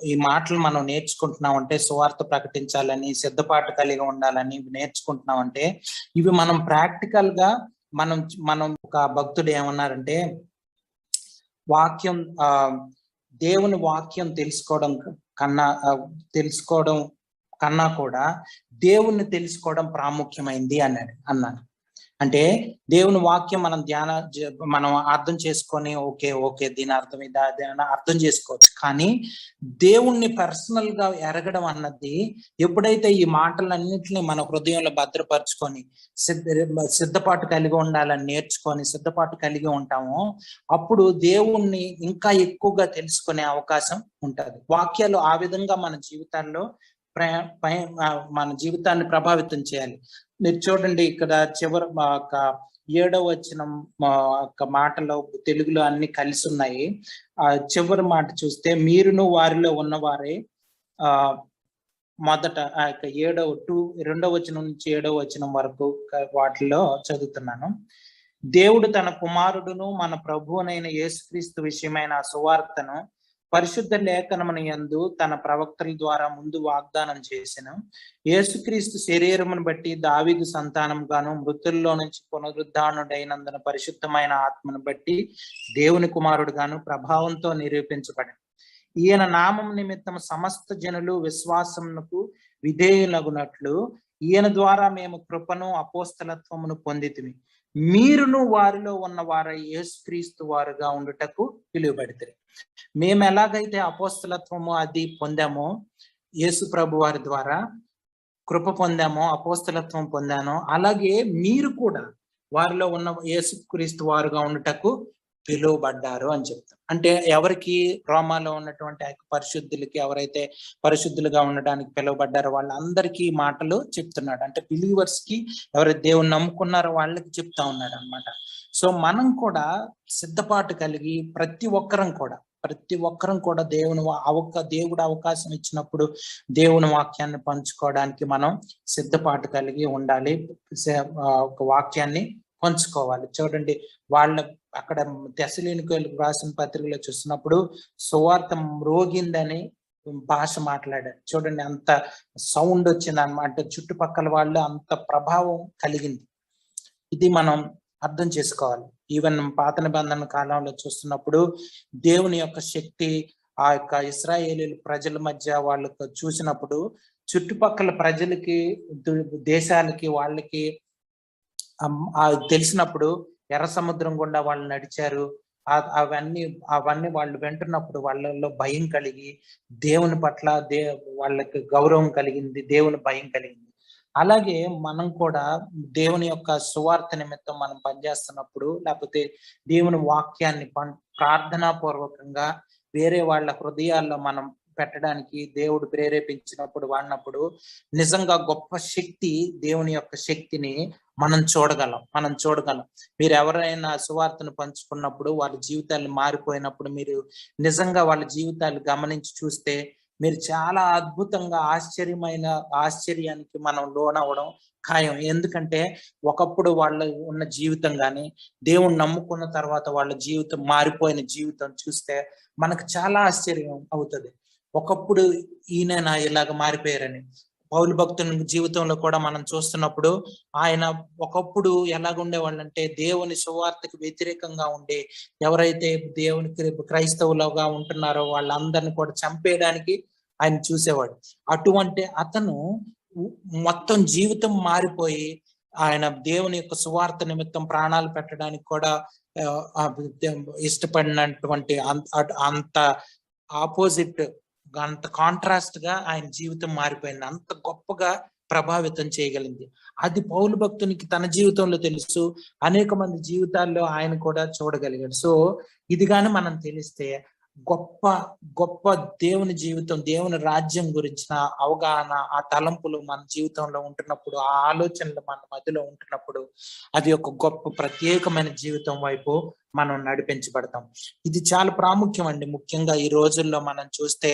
ఈ మాటలు మనం నేర్చుకుంటున్నామంటే, సువార్త ప్రకటించాలని, సిద్ధపాటు కలిగి ఉండాలని నేర్చుకుంటున్నామంటే, ఇవి మనం ప్రాక్టికల్ గా మనం ఒక భక్తుడు ఏమన్నారంటే, దేవుని వాక్యం తెలుసుకోవడం కన్నా కూడా దేవుణ్ణి తెలుసుకోవడం ప్రాముఖ్యమైంది అన్నారు. అంటే దేవుని వాక్యం మనం మనం అర్థం చేసుకొని ఓకే దీని అర్థం ఇదా అని అర్థం చేసుకోవచ్చు. కానీ దేవుణ్ణి పర్సనల్ గా ఎరగడం అన్నది ఎప్పుడైతే ఈ మాటలన్నింటినీ మన హృదయంలో భద్రపరుచుకొని సిద్ధపాటు కలిగి ఉండాలని నేర్చుకొని సిద్ధపాటు కలిగి ఉంటామో అప్పుడు దేవుణ్ణి ఇంకా ఎక్కువగా తెలుసుకునే అవకాశం ఉంటుంది. వాక్యాలు ఆ విధంగా మన జీవితాల్లో మన జీవితాన్ని ప్రభావితం చేయాలి. మీరు చూడండి, ఇక్కడ చివరి 7వ వచనం మాటలో తెలుగులో అన్ని కలిసి ఉన్నాయి. ఆ చివరి మాట చూస్తే మీరును వారిలో ఉన్నవారే మొదట ఆ యొక్క 2వ వచనం నుంచి 7వ వచనం వరకు వాటిలో చదువుతున్నాను. దేవుడు తన కుమారుడును మన ప్రభువునైన యేసుక్రీస్తు విషయమైన సువార్తను పరిశుద్ధ లేఖనమున యందు తన ప్రవక్తల ద్వారా ముందు వాగ్దానం చేసిన యేసుక్రీస్తు శరీరమును బట్టి దావీదు సంతానం గాను మృతుల్లో నుంచి పునరుద్ధానుడైనందున పరిశుద్ధమైన ఆత్మను బట్టి దేవుని కుమారుడు గాను ప్రభావంతో నిరూపించబడింది. ఈయన నామం నిమిత్తం సమస్త జనులు విశ్వాసమునకు విధేయులగునట్లు ఈయన ద్వారా మేము కృపను అపోస్తలత్వమును పొందితిమి. మీరును వారిలో ఉన్న వారై యేసుక్రీస్తు వారుగా ఉండుటకు పిలువబడితే. మేము ఎలాగైతే అపోస్తలత్వము అది పొందామో, యేసు ప్రభు వారి ద్వారా కృప పొందామో, అపోస్తలత్వం పొందానో, అలాగే మీరు కూడా వారిలో ఉన్న యేసుక్రీస్తు వారుగా ఉండుటకు పిలువబడ్డారు అని చెప్తాం. అంటే ఎవరికి? రోమాలో ఉన్నటువంటి పరిశుద్ధులకి, ఎవరైతే పరిశుద్ధులుగా ఉండడానికి పిలువబడ్డారో వాళ్ళందరికీ మాటలు చెప్తున్నాడు. అంటే బిలీవర్స్ కి, ఎవరైతే దేవుని నమ్ముకున్నారో వాళ్ళకి చెప్తా ఉన్నాడు అనమాట. సో మనం కూడా సిద్ధపాటు కలిగి ప్రతి ఒక్కరం కూడా దేవుడు అవకాశం ఇచ్చినప్పుడు దేవుని వాక్యాన్ని పంచుకోవడానికి మనం సిద్ధపాటు కలిగి ఉండాలి. ఒక వాక్యాన్ని పంచుకోవాలి. చూడండి, అక్కడ తెస్సలోనికీయులకు రాసిన పత్రికలో చూసినప్పుడు సువార్త మ్రోగిందని భాష మాట్లాడారు. చూడండి, అంత సౌండ్ వచ్చింది అన్నమాట. చుట్టుపక్కల వాళ్ళు అంత ప్రభావం కలిగింది. ఇది మనం అర్థం చేసుకోవాలి. ఈవెన్ పాత నిబంధన కాలంలో చూస్తున్నప్పుడు దేవుని యొక్క శక్తి ఆ యొక్క ఇశ్రాయేలీయుల ప్రజల మధ్య వాళ్ళకు చూసినప్పుడు చుట్టుపక్కల ప్రజలకి, దేశాలకి, వాళ్ళకి తెలిసినప్పుడు ఎర్ర సముద్రం గుండా వాళ్ళు నడిచారు. అవన్నీ వాళ్ళు వింటున్నప్పుడు వాళ్ళలో భయం కలిగి దేవుని పట్ల వాళ్ళకి గౌరవం కలిగింది, దేవుని భయం కలిగింది. అలాగే మనం కూడా దేవుని యొక్క సువార్త నిమిత్తం మనం పనిచేస్తున్నప్పుడు, లేకపోతే దేవుని వాక్యాన్ని ప్రార్థనాపూర్వకంగా వేరే వాళ్ళ హృదయాల్లో మనం పెట్టడానికి దేవుడు ప్రేరేపించినప్పుడు, వాడినప్పుడు నిజంగా గొప్ప శక్తి, దేవుని యొక్క శక్తిని మనం చూడగలం. మీరు ఎవరైనా సువార్తను పంచుకున్నప్పుడు వాళ్ళ జీవితాలు మారిపోయినప్పుడు మీరు నిజంగా వాళ్ళ జీవితాలు గమనించి చూస్తే మీరు చాలా అద్భుతంగా ఆశ్చర్యానికి మనం లోనవ్వడం ఖాయం. ఎందుకంటే ఒకప్పుడు వాళ్ళ ఉన్న జీవితం కానీ దేవుణ్ణి నమ్ముకున్న తర్వాత వాళ్ళ జీవితం మారిపోయిన జీవితం చూస్తే మనకు చాలా ఆశ్చర్యం అవుతుంది. ఒకప్పుడు ఈయన ఇలాగ మారిపోయారని. పౌలు భక్తుని జీవితంలో కూడా మనం చూస్తున్నప్పుడు ఆయన ఒకప్పుడు ఎలాగుండేవాళ్ళంటే దేవుని సువార్తకి వ్యతిరేకంగా ఉండి ఎవరైతే దేవునికి క్రైస్తవులుగా ఉంటున్నారో వాళ్ళందరిని కూడా చంపేయడానికి ఆయన చూసేవాడు. అటువంటి అతను మొత్తం జీవితం మారిపోయి ఆయన దేవుని యొక్క సువార్త నిమిత్తం ప్రాణాలు పెట్టడానికి కూడా ఇష్టపడినటువంటి అంత ఆపోజిట్, అంత కాంట్రాస్ట్ గా ఆయన జీవితం మారిపోయింది. అంత గొప్పగా ప్రభావితం చేయగలిగింది. అది పౌలు భక్తునికి తన జీవితంలో తెలుసు, అనేక మంది జీవితాల్లో ఆయన కూడా చూడగలిగాడు. సో ఇది కానీ మనం తెలిస్తే గొప్ప దేవుని జీవితం, దేవుని రాజ్యం గురించిన అవగాహన, ఆ తలంపులు మన జీవితంలో ఉంటున్నప్పుడు, ఆ ఆలోచనలు మన మధ్యలో ఉంటున్నప్పుడు అది ఒక గొప్ప ప్రత్యేకమైన జీవితం వైపు మనం నడిపించబడతాం. ఇది చాలా ప్రాముఖ్యం అండి. ముఖ్యంగా ఈ రోజుల్లో మనం చూస్తే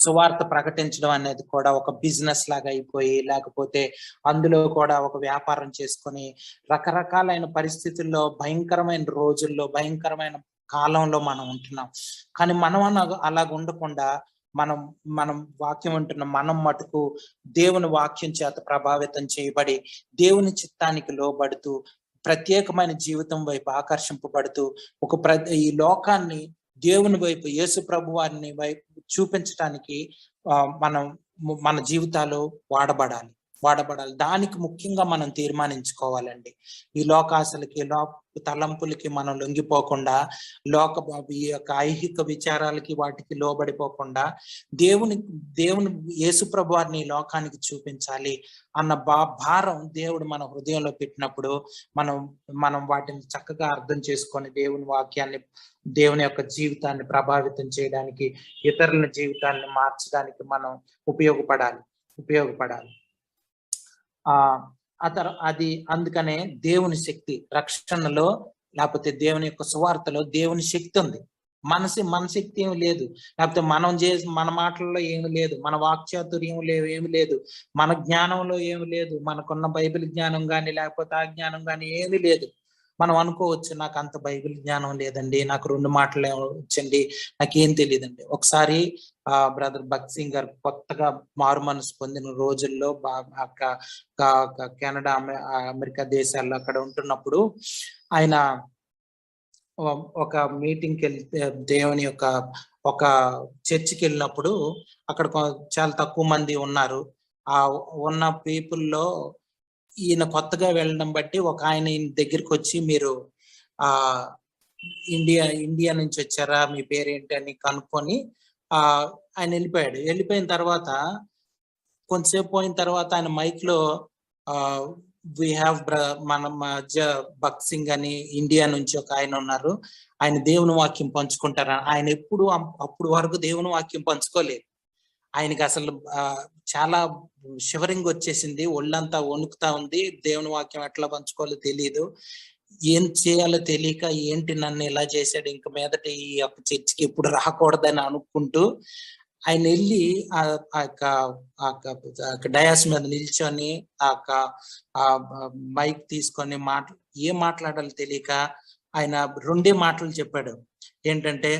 సువార్త ప్రకటించడం అనేది కూడా ఒక బిజినెస్ లాగా అయిపోయి, లేకపోతే అందులో కూడా ఒక వ్యాపారం చేసుకొని రకరకాలైన పరిస్థితుల్లో, భయంకరమైన రోజుల్లో, భయంకరమైన కాలంలో మనం ఉంటున్నాం. కానీ మనం అలాగ ఉండకుండా మనం వాక్యం ఉంటున్నాం. మనం మటుకు దేవుని వాక్యం చేత ప్రభావితం చేయబడి దేవుని చిత్తానికి లోబడుతూ ప్రత్యేకమైన జీవితం వైపు ఆకర్షింపబడుతూ ఈ లోకాన్ని దేవుని వైపు, యేసు ప్రభు వారిని వైపు చూపించడానికి మన జీవితాలు వాడబడాలి. వాడబడాలి. దానికి ముఖ్యంగా మనం తీర్మానించుకోవాలండి. ఈ లోకాశలకి తలంపులకి మనం లొంగిపోకుండా, ఈ యొక్క ఐహిక విచారాలకి వాటికి లోబడిపోకుండా దేవుని యేసుప్రభు వారిని ఈ లోకానికి చూపించాలి అన్న భారం దేవుడు మన హృదయంలో పెట్టినప్పుడు మనం వాటిని చక్కగా అర్థం చేసుకొని దేవుని వాక్యాన్ని, దేవుని యొక్క జీవితాన్ని ప్రభావితం చేయడానికి, ఇతరుల జీవితాన్ని మార్చడానికి మనం ఉపయోగపడాలి. అది అందుకనే దేవుని శక్తి రక్షణలో, లేకపోతే దేవుని యొక్క సువార్తలో దేవుని శక్తి ఉంది. మన శక్తి ఏమి లేదు, లేకపోతే మన మాటల్లో ఏమి లేదు, మన వాక్చాతుర్యం ఏమి లేదు, మన జ్ఞానంలో ఏమి లేదు, మనకున్న బైబిల్ జ్ఞానం కానీ లేకపోతే ఆ జ్ఞానం కానీ ఏమీ లేదు. మనం అనుకోవచ్చు, నాకు అంత బైబిల్ జ్ఞానం లేదండి, నాకు 2 మాటలు వచ్చండి, నాకేం తెలియదండి. ఒకసారి బ్రదర్ భగత్ సింగ్ గారు కొత్తగా మారు మనసు పొందిన రోజుల్లో కెనడా, అమెరికా దేశాల్లో అక్కడ ఉంటున్నప్పుడు ఆయన ఒక మీటింగ్కి వెళ్తే, దేవుని యొక్క ఒక చర్చికి వెళ్ళినప్పుడు అక్కడ చాలా తక్కువ మంది ఉన్నారు. ఆ ఉన్న పీపుల్లో ఈయన కొత్తగా వెళ్ళడం బట్టి ఒక ఆయన ఈయన దగ్గరికి వచ్చి, మీరు ఇండియా నుంచి వచ్చారా, మీ పేరేంటి అని కనుక్కొని ఆయన వెళ్ళిపోయాడు. వెళ్ళిపోయిన తర్వాత కొంతసేపు పోయిన తర్వాత ఆయన మైక్ లో మన మధ్య భగత్ సింగ్ అని ఇండియా నుంచి ఒక ఆయన ఉన్నారు, ఆయన దేవుని వాక్యం పంచుకుంటారా. ఆయన అప్పుడు వరకు దేవుని వాక్యం పంచుకోలేదు. ఆయనకి అసలు చాలా షివరింగ్ వచ్చేసింది, ఒళ్ళంతా వణుకుతా ఉంది, దేవుని వాక్యం ఎట్లా పంచుకోవాలో తెలియదు, ఏం చేయాలో తెలియక, ఏంటి నన్ను ఇలా చేశాడు, ఇంక మీదట ఈ యొక్క చర్చికి ఎప్పుడు రాకూడదని అనుకుంటూ ఆయన వెళ్ళి డయాస్ మీద నిల్చొని మైక్ తీసుకొని ఏం మాట్లాడాలో తెలియక ఆయన 2 మాటలు చెప్పాడు. ఏంటంటే,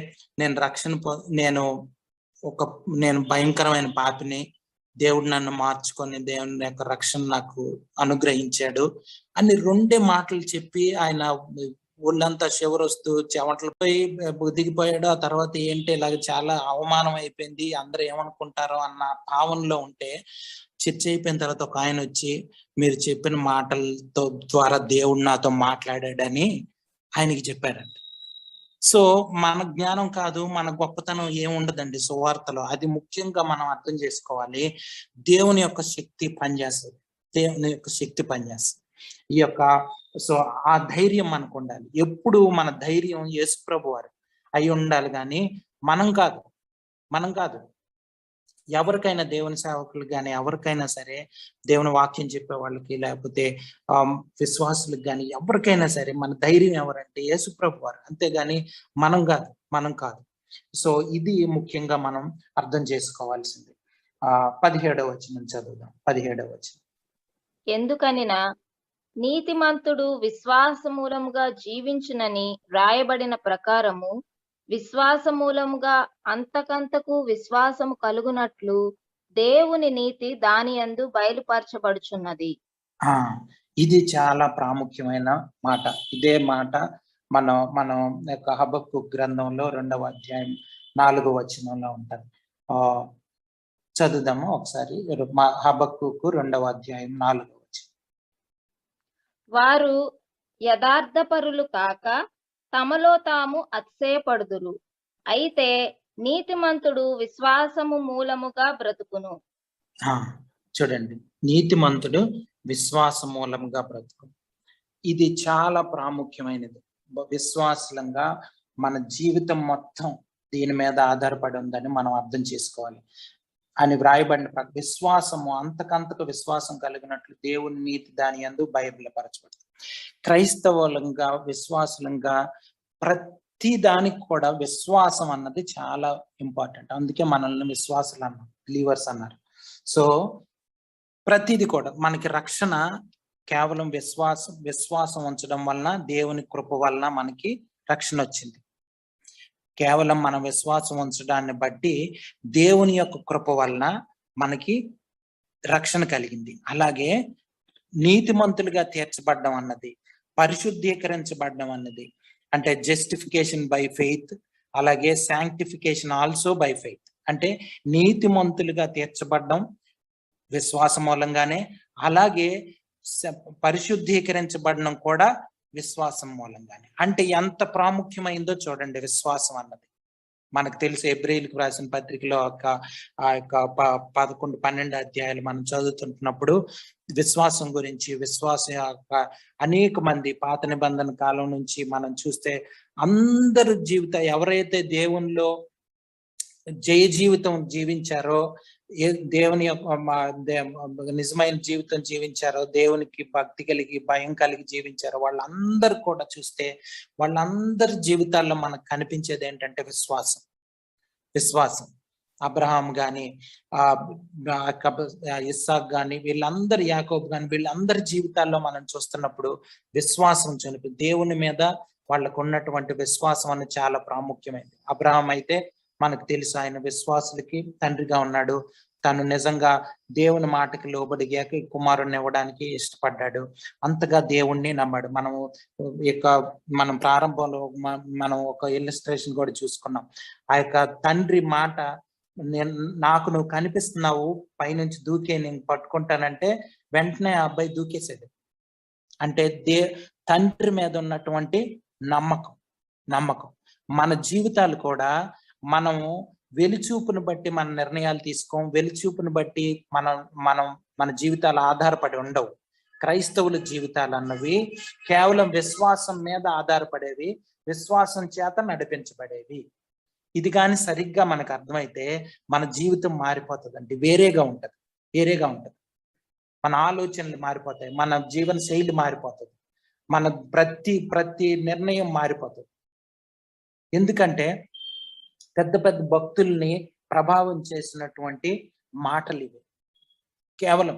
నేను భయంకరమైన పాపిని, దేవుడు నన్ను మార్చుకొని దేవుని యొక్క రక్షణ నాకు అనుగ్రహించాడు అని 2 మాటలు చెప్పి ఆయన ఒళ్ళంతా వస్తూ చెమటలపై దిగిపోయాడు. ఆ తర్వాత ఏంటి, ఇలాగ చాలా అవమానం అయిపోయింది, అందరూ ఏమనుకుంటారో అన్న భావనలో ఉంటే, చర్చ అయిపోయిన తర్వాత ఒక ఆయన వచ్చి, మీరు చెప్పిన మాటలతో ద్వారా దేవుడు నాతో మాట్లాడాడని ఆయనకి చెప్పారండి. సో మన జ్ఞానం కాదు, మన గొప్పతనం ఏముండదండి సువార్తలో. అది ముఖ్యంగా మనం అర్థం చేసుకోవాలి. దేవుని యొక్క శక్తి పనిచేస్తుంది. ఈ యొక్క ఆ ధైర్యం మనకు ఉండాలి. ఎప్పుడు మన ధైర్యం యేసుప్రభు వారు అయి ఉండాలి, కానీ మనం కాదు. ఎవరికైనా, దేవుని సేవకులు కానీ ఎవరికైనా సరే, దేవుని వాక్యం చెప్పే వాళ్ళకి లేకపోతే విశ్వాసులకు కానీ ఎవరికైనా సరే మన ధైర్యం ఎవరంటే యేసుప్రభు వారు, అంతేగాని మనం కాదు. సో ఇది ముఖ్యంగా మనం అర్థం చేసుకోవాల్సింది. 17వ వచనం చదువుదాం. 17వ వచనం. ఎందుకనినా నీతిమంతుడు విశ్వాసమూలముగా జీవించునని వ్రాయబడిన ప్రకారము, విశ్వాసమూలముగా అంతకంతకు విశ్వాసము కలుగునట్లు దేవుని నీతి దానియందు బయలుపరచబడుచున్నది. ఇది చాలా ప్రాముఖ్యమైన మాట. ఇదే మాట మనం యొక్క హబక్కూకు గ్రంథంలో 2వ అధ్యాయం 4వ వచనంలో ఉంటది. చదువుదాము ఒకసారి. హబక్కూకు 2వ అధ్యాయం 4వ వచనం. వారు యథార్థపరులు కాక తమలో తాము అతిశయపడుదురు, అయితే నీతిమంతుడు విశ్వాసము మూలముగా బ్రతుకును. చూడండి, నీతిమంతుడు విశ్వాస మూలంగా బ్రతుకు. ఇది చాలా ప్రాముఖ్యమైనది. విశ్వాసంగా మన జీవితం మొత్తం దీని మీద ఆధారపడి ఉందని మనం అర్థం చేసుకోవాలి అని వ్రాయబడిన విశ్వాసము అంతకంతకు విశ్వాసం కలిగినట్లు దేవుని నీతి దాని యందు బయలుపరచబడుతుంది. క్రైస్తవులంగా, విశ్వాసులంగా ప్రతి దానికి కూడా విశ్వాసం అన్నది చాలా ఇంపార్టెంట్. అందుకే మనల్ని విశ్వాసులు అన్నారు, బిలీవర్స్ అన్నారు. సో ప్రతిది కూడా మనకి రక్షణ కేవలం విశ్వాసం ఉంచడం వలన, దేవుని కృప వలన మనకి రక్షణ వచ్చింది. కేవలం మన విశ్వాసం ఉంచడాన్ని బట్టి దేవుని యొక్క కృప వలన మనకి రక్షణ కలిగింది. అలాగే నీతిమంతులుగా తీర్చబడ్డం అన్నది, పరిశుద్ధీకరించబడ్డం అన్నది, అంటే జస్టిఫికేషన్ బై ఫెయిత్, అలాగే శాంక్టిఫికేషన్ ఆల్సో బై ఫెయిత్. అంటే నీతిమంతులుగా తీర్చబడ్డం విశ్వాస మూలంగానే, అలాగే పరిశుద్ధీకరించబడడం కూడా విశ్వాసం మూలంగానే. అంటే ఎంత ప్రాముఖ్యమైందో చూడండి విశ్వాసం అన్నది. మనకు తెలిసి హెబ్రీయులకు రాసిన పత్రికలో ఆ యొక్క 11, 12 అధ్యాయాలు మనం చదువుతుంటున్నప్పుడు విశ్వాసం గురించి, విశ్వాసం యొక్క అనేక మంది పాత నిబంధన కాలం నుంచి మనం చూస్తే అందరి జీవితం ఎవరైతే దేవునిలో జయ జీవితం జీవించారో, దేవుని యొక్క నిజమైన జీవితం జీవించారో, దేవునికి భక్తి కలిగి భయం కలిగి జీవించారో వాళ్ళందరూ కూడా చూస్తే వాళ్ళందరి జీవితాల్లో మనకు కనిపించేది ఏంటంటే విశ్వాసం. విశ్వాసం అబ్రహాం గాని, ఇస్సాక్ గాని, వీళ్ళందరూ యాకోబు గాని, వీళ్ళందరి జీవితాల్లో మనం చూస్తున్నప్పుడు విశ్వాసం చనిపి దేవుని మీద వాళ్ళకు ఉన్నటువంటి విశ్వాసం అనేది చాలా ప్రాముఖ్యమైనది. అబ్రహాం అయితే మనకు తెలుసు ఆయన విశ్వాసులకి తండ్రిగా ఉన్నాడు. తను నిజంగా దేవుని మాటకి లోబడిగాక కుమారుణ్ణి ఇవ్వడానికి ఇష్టపడ్డాడు. అంతగా దేవుణ్ణి నమ్మాడు. మనం ప్రారంభంలో మనం ఒక ఇల్లస్ట్రేషన్ కూడా చూసుకున్నాం. ఆ యొక్క తండ్రి మాట, నాకు నువ్వు కనిపిస్తున్నావు, పైనుంచి దూకే నేను పట్టుకుంటానంటే వెంటనే ఆ అబ్బాయి దూకేసాడు. అంటే తండ్రి మీద ఉన్నటువంటి నమ్మకం. మన జీవితాలు కూడా మనము వెలిచూపును బట్టి మన నిర్ణయాలు తీసుకోం. వెలిచూపును బట్టి మన జీవితాలు ఆధారపడి ఉండవు. క్రైస్తవుల జీవితాలు అన్నవి కేవలం విశ్వాసం మీద ఆధారపడేవి, విశ్వాసం చేత నడిపించబడేవి. ఇది కానీ సరిగ్గా మనకు అర్థమైతే మన జీవితం మారిపోతుందండి. వేరేగా ఉంటది. మన ఆలోచనలు మారిపోతాయి, మన జీవన శైలి మారిపోతుంది, మన ప్రతి నిర్ణయం మారిపోతుంది. ఎందుకంటే పెద్ద పెద్ద భక్తుల్ని ప్రభావం చేసినటువంటి మాటలు ఇవి. కేవలం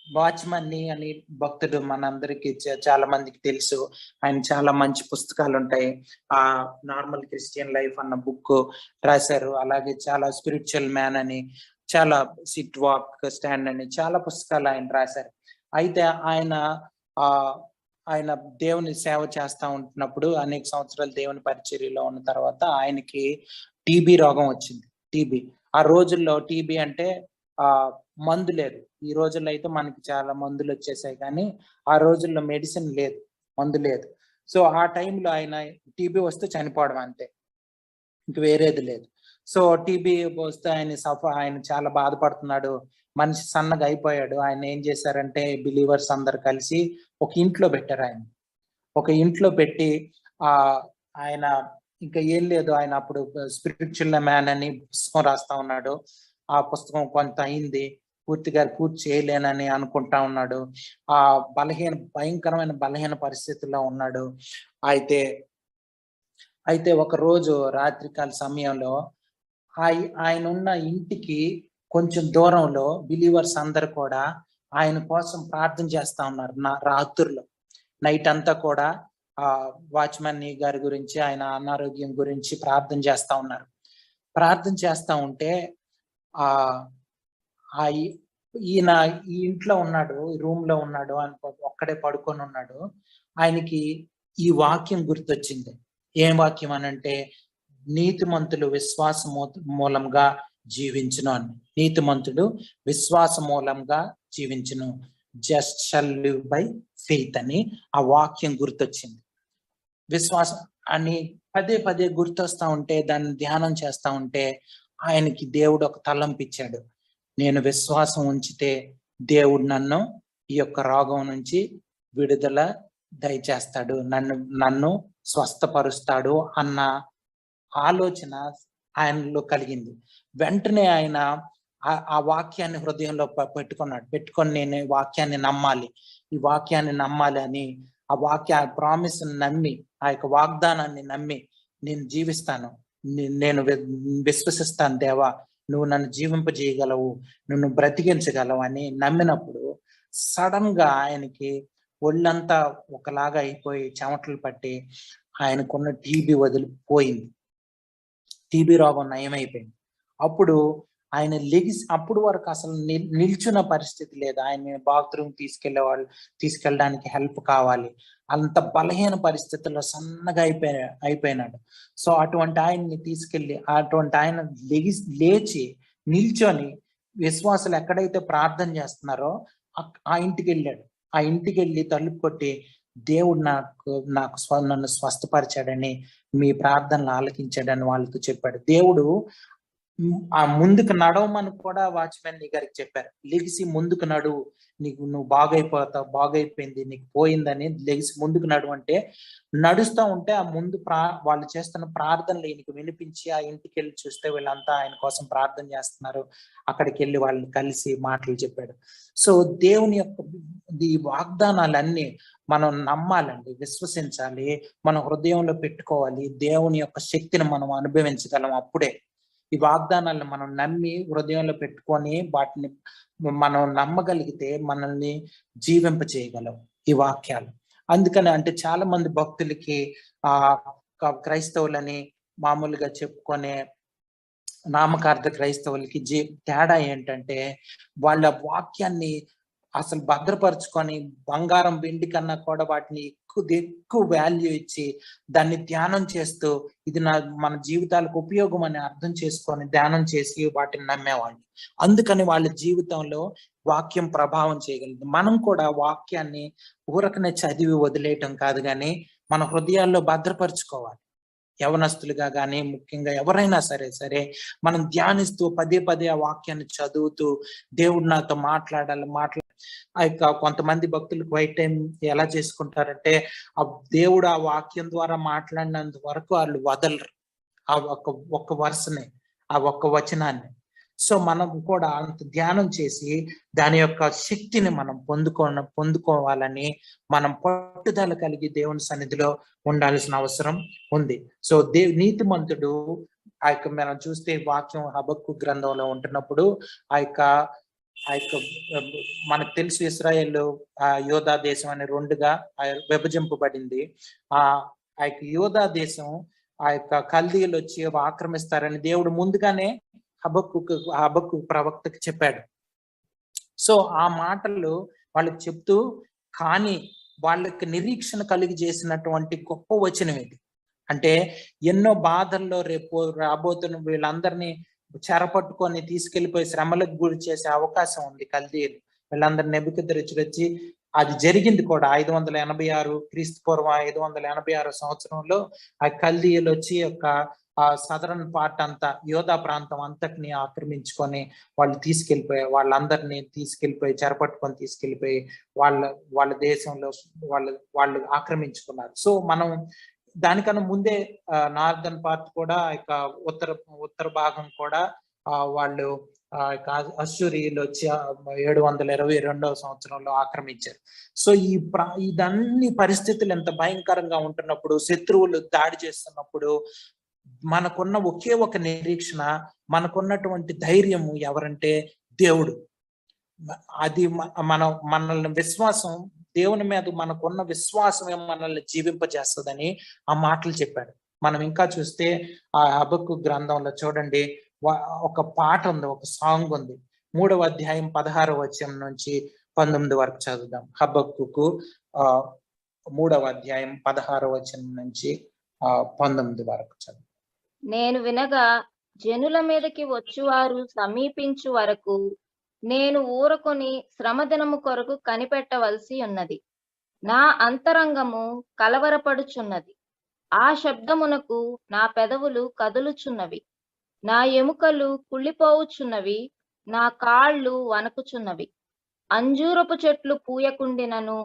వాచ్మన్ అని భక్తుడు మనందరికి చాలా మందికి తెలుసు. ఆయన చాలా మంచి పుస్తకాలు ఉంటాయి. ఆ నార్మల్ క్రిస్టియన్ లైఫ్ అన్న బుక్ రాశారు. అలాగే చాలా స్పిరిచువల్ మ్యాన్ అని, చాలా సిట్ వాక్ స్టాండ్ అని చాలా పుస్తకాలు ఆయన రాశారు. అయితే ఆయన దేవుని సేవ చేస్తా ఉంటున్నప్పుడు అనేక సంవత్సరాలు దేవుని పరిచర్యలో ఉన్న తర్వాత ఆయనకి టీబీ రోగం వచ్చింది. టీబీ ఆ రోజుల్లో టీబీ అంటే మందు లేదు. ఈ రోజుల్లో అయితే మనకి చాలా మందులు వచ్చేసాయి, కానీ ఆ రోజుల్లో మెడిసిన్ లేదు, మందు లేదు. సో ఆ టైంలో ఆయన టీబీ వస్తే చనిపోవడం అంతే, ఇంక వేరేది లేదు. సో టీబీ వస్తే ఆయన చాలా బాధపడుతున్నాడు. మనిషి సన్నగా అయిపోయాడు. ఆయన ఏం చేశారంటే బిలీవర్స్ అందరు కలిసి ఒక ఇంట్లో పెట్టారు. ఒక ఇంట్లో పెట్టి ఆయన ఇంకా ఏం లేదు, ఆయన అప్పుడు స్పిరిచువల్ మ్యాన్ అని పుస్తకం రాస్తా ఉన్నాడు. ఆ పుస్తకం కొంత అయింది, పూర్తిగా పూర్తి చేయలేనని అనుకుంటా ఉన్నాడు. ఆ భయంకరమైన బలహీన పరిస్థితుల్లో ఉన్నాడు. అయితే ఒక రోజు రాత్రికాల సమయంలో ఆయన ఉన్న ఇంటికి కొంచెం దూరంలో బిలీవర్స్ అందరు కూడా ఆయన కోసం ప్రార్థన చేస్తా ఉన్నారు. రాత్రుల్లో నైట్ అంతా కూడా వాచ్మన్ గారి గురించి, ఆయన అనారోగ్యం గురించి ప్రార్థన చేస్తా ఉన్నారు. ప్రార్థన చేస్తా ఉంటే ఈయన ఈ ఇంట్లో ఉన్నాడు, రూమ్ లో ఉన్నాడు, ఒక్కడే పడుకొని ఉన్నాడు. ఆయనకి ఈ వాక్యం గుర్తొచ్చింది. ఏం వాక్యం అనంటే, నీతిమంతులు విశ్వాస మూలంగా జీవించును అని. నీతిమంతుడు విశ్వాస మూలంగా జీవించును, just shall live by faith అని ఆ వాక్యం గుర్తొచ్చింది. విశ్వాసం అని పదే పదే గుర్తొస్తా ఉంటే, దాన్ని ధ్యానం చేస్తా ఉంటే ఆయనకి దేవుడు ఒక తలంపిచ్చాడు. నేను విశ్వాసం ఉంచితే దేవుడు నన్ను ఈ యొక్క రోగం నుంచి విడుదల దయచేస్తాడు, నన్ను స్వస్థపరుస్తాడు అన్న ఆలోచన ఆయనలో కలిగింది. వెంటనే ఆయన ఆ వాక్యాన్ని హృదయంలో పెట్టుకొని నేను ఈ వాక్యాన్ని నమ్మాలి అని ఆ ప్రామిస్ నమ్మి, ఆ యొక్క వాగ్దానాన్ని నమ్మి నేను జీవిస్తాను, నేను విశ్వసిస్తాను, దేవా నువ్వు నన్ను జీవింపజేయగలవు, నన్ను బ్రతికించగలవు అని నమ్మినప్పుడు సడన్ గా ఆయనకి ఒళ్ళంతా ఒకలాగా అయిపోయి చెమటలు పట్టి ఆయనకున్న టీబీ వదిలిపోయింది. టీబీ రోగం నయమైపోయింది. అప్పుడు ఆయన అప్పుడు వరకు అసలు నిల్చున్న పరిస్థితి లేదు. ఆయన బాత్రూమ్ తీసుకెళ్ళడానికి హెల్ప్ కావాలి, అంత బలహీన పరిస్థితుల్లో సన్నగా అయిపోయినాడు. సో అటువంటి ఆయన్ని తీసుకెళ్ళి ఆయన లేచి నిల్చొని విశ్వాసులు ఎక్కడైతే ప్రార్థన చేస్తున్నారో ఆ ఇంటికి వెళ్ళాడు. ఆ ఇంటికి వెళ్ళి తలుపు కొట్టి, దేవుడు నన్ను స్వస్థపరిచాడని, మీ ప్రార్థనలు ఆలకించాడని వాళ్ళతో చెప్పాడు. దేవుడు ఆ ముందుకు నడవమని కూడా వాచ్మెన్ గారికి చెప్పారు. లెగిసి ముందుకు నడువు, నువ్వు బాగైపోతావు, బాగైపోయింది, నీకు పోయిందని లెగిసి ముందుకు నడువు అంటే, నడుస్తూ ఉంటే ఆ ముందు వాళ్ళు చేస్తున్న ప్రార్థనలు ఈయనకి వినిపించి ఆ ఇంటికి వెళ్ళి చూస్తే వీళ్ళంతా ఆయన కోసం ప్రార్థన చేస్తున్నారు. అక్కడికి వెళ్ళి వాళ్ళని కలిసి మాటలు చెప్పాడు. సో దేవుని యొక్క ఈ వాగ్దానాలన్నీ మనం నమ్మాలండి, విశ్వసించాలి, మన హృదయంలో పెట్టుకోవాలి. దేవుని యొక్క శక్తిని మనం అనుభవించగలం. అప్పుడే ఈ వాగ్దానాలను మనం నమ్మి హృదయంలో పెట్టుకొని వాటిని మనం నమ్మగలిగితే మనల్ని జీవింప చేయగలం ఈ వాక్యాలు. అందుకని అంటే చాలా మంది భక్తులకి క్రైస్తవులని మామూలుగా చెప్పుకునే నామకార్థ క్రైస్తవులకి తేడా ఏంటంటే, వాళ్ళ వాక్యాన్ని అసలు భద్రపరుచుకొని బంగారం వెండి కన్నా కూడా వాటిని ఎక్కువ వాల్యూ ఇచ్చి దాన్ని ధ్యానం చేస్తూ ఇది మన జీవితాలకు ఉపయోగం అని అర్థం చేసుకొని ధ్యానం చేసి వాటిని నమ్మేవాళ్ళు. అందుకని వాళ్ళ జీవితంలో వాక్యం ప్రభావం చేయగలిగింది. మనం కూడా వాక్యాన్ని ఊరకనే చదివి వదిలేయటం కాదు, కానీ మన హృదయాల్లో భద్రపరుచుకోవాలి. యవనస్తులుగా కానీ ముఖ్యంగా ఎవరైనా సరే మనం ధ్యానిస్తూ పదే పదే ఆ వాక్యాన్ని చదువుతూ దేవుడు నాతో మాట్లాడాలి. ఆ యొక్క కొంతమంది భక్తులు క్వైట్ టైం ఎలా చేసుకుంటారంటే, ఆ దేవుడు ఆ వాక్యం ద్వారా మాట్లాడినంత వరకు వాళ్ళు వదలరు ఆ ఒక్క వరుసని, ఆ ఒక్క వచనాన్ని. సో మనం కూడా అంత ధ్యానం చేసి దాని యొక్క శక్తిని మనం పొందుకోవాలని మనం పట్టుదల కలిగి దేవుని సన్నిధిలో ఉండాల్సిన అవసరం ఉంది. సో నీతిమంతుడు ఆ యొక్క మనం చూస్తే వాక్యం హబక్కు గ్రంథంలో ఉంటున్నప్పుడు ఆ యొక్క మనకు తెలుసు, ఇశ్రాయేల్ యోధా దేశం అనే రెండుగా విభజింపబడింది. ఆ యొక్క యోధా దేశం ఆ యొక్క కల్దీయులు వచ్చి ఆక్రమిస్తారని దేవుడు ముందుగానే హబక్కు ప్రవక్తకి చెప్పాడు. సో ఆ మాటలు వాళ్ళకి చెప్తూ, కానీ వాళ్ళకి నిరీక్షణ కలిగి చేసినటువంటి గొప్ప వచనం ఇది. అంటే ఎన్నో బాధల్లో రేపు రాబోతున్న వీళ్ళందరినీ చెరపట్టుకొని తీసుకెళ్లిపోయి శ్రమలకు గురి చేసే అవకాశం ఉంది కల్దీయులు. వీళ్ళందరినీ నెబుకద్నెజరు అది జరిగింది కూడా 586 క్రీస్తు పూర్వం 586 సంవత్సరంలో ఆ కల్దీయులు వచ్చి యొక్క ఆ సదరన్ పార్ట్ అంతా యోధా ప్రాంతం అంతటిని ఆక్రమించుకొని వాళ్ళు వాళ్ళందరినీ తీసుకెళ్లిపోయి చెరపట్టుకొని తీసుకెళ్లిపోయి వాళ్ళ దేశంలో వాళ్ళు ఆక్రమించుకున్నారు. సో మనం దానికన్నా ముందే నార్దర్న్ పార్ట్ కూడా ఉత్తర భాగం కూడా వాళ్ళు అశ్షూరీయులు వచ్చి 722వ సంవత్సరంలో ఆక్రమించారు. సో ఇదన్ని పరిస్థితులు ఎంత భయంకరంగా ఉంటున్నప్పుడు, శత్రువులు దాడి చేస్తున్నప్పుడు మనకున్న ఒకే ఒక నిరీక్షణ, మనకున్నటువంటి ధైర్యము ఎవరంటే దేవుడు. అది మనల్ని విశ్వాసం, దేవుని మీద మనకున్న విశ్వాసమే మనల్ని జీవింపజేస్తుందని ఆ మాటలు చెప్పాడు. మనం ఇంకా చూస్తే ఆ హబక్కు గ్రంథంలో చూడండి, ఒక పాట ఉంది, ఒక సాంగ్ ఉంది. 3వ అధ్యాయం 16వ వచనం నుంచి 19 వరకు చదువుదాం. హబక్కుకు 3వ అధ్యాయం 16వ వచనం నుంచి 19 వరకు చదువు. నేను వినగా జనుల మీదకి వచ్చువారు సమీపించు వరకు నేను ఊరకొని శ్రమదినము కొరకు కనిపెట్టవలసి ఉన్నది. నా అంతరంగము కలవరపడుచున్నది. ఆ శబ్దమునకు నా పెదవులు కదులుచున్నవి. నా ఎముకలు కుళ్ళిపోవుచున్నవి. నా కాళ్ళు వణకుచున్నవి. అంజూరపు చెట్లు పూయకుండినను,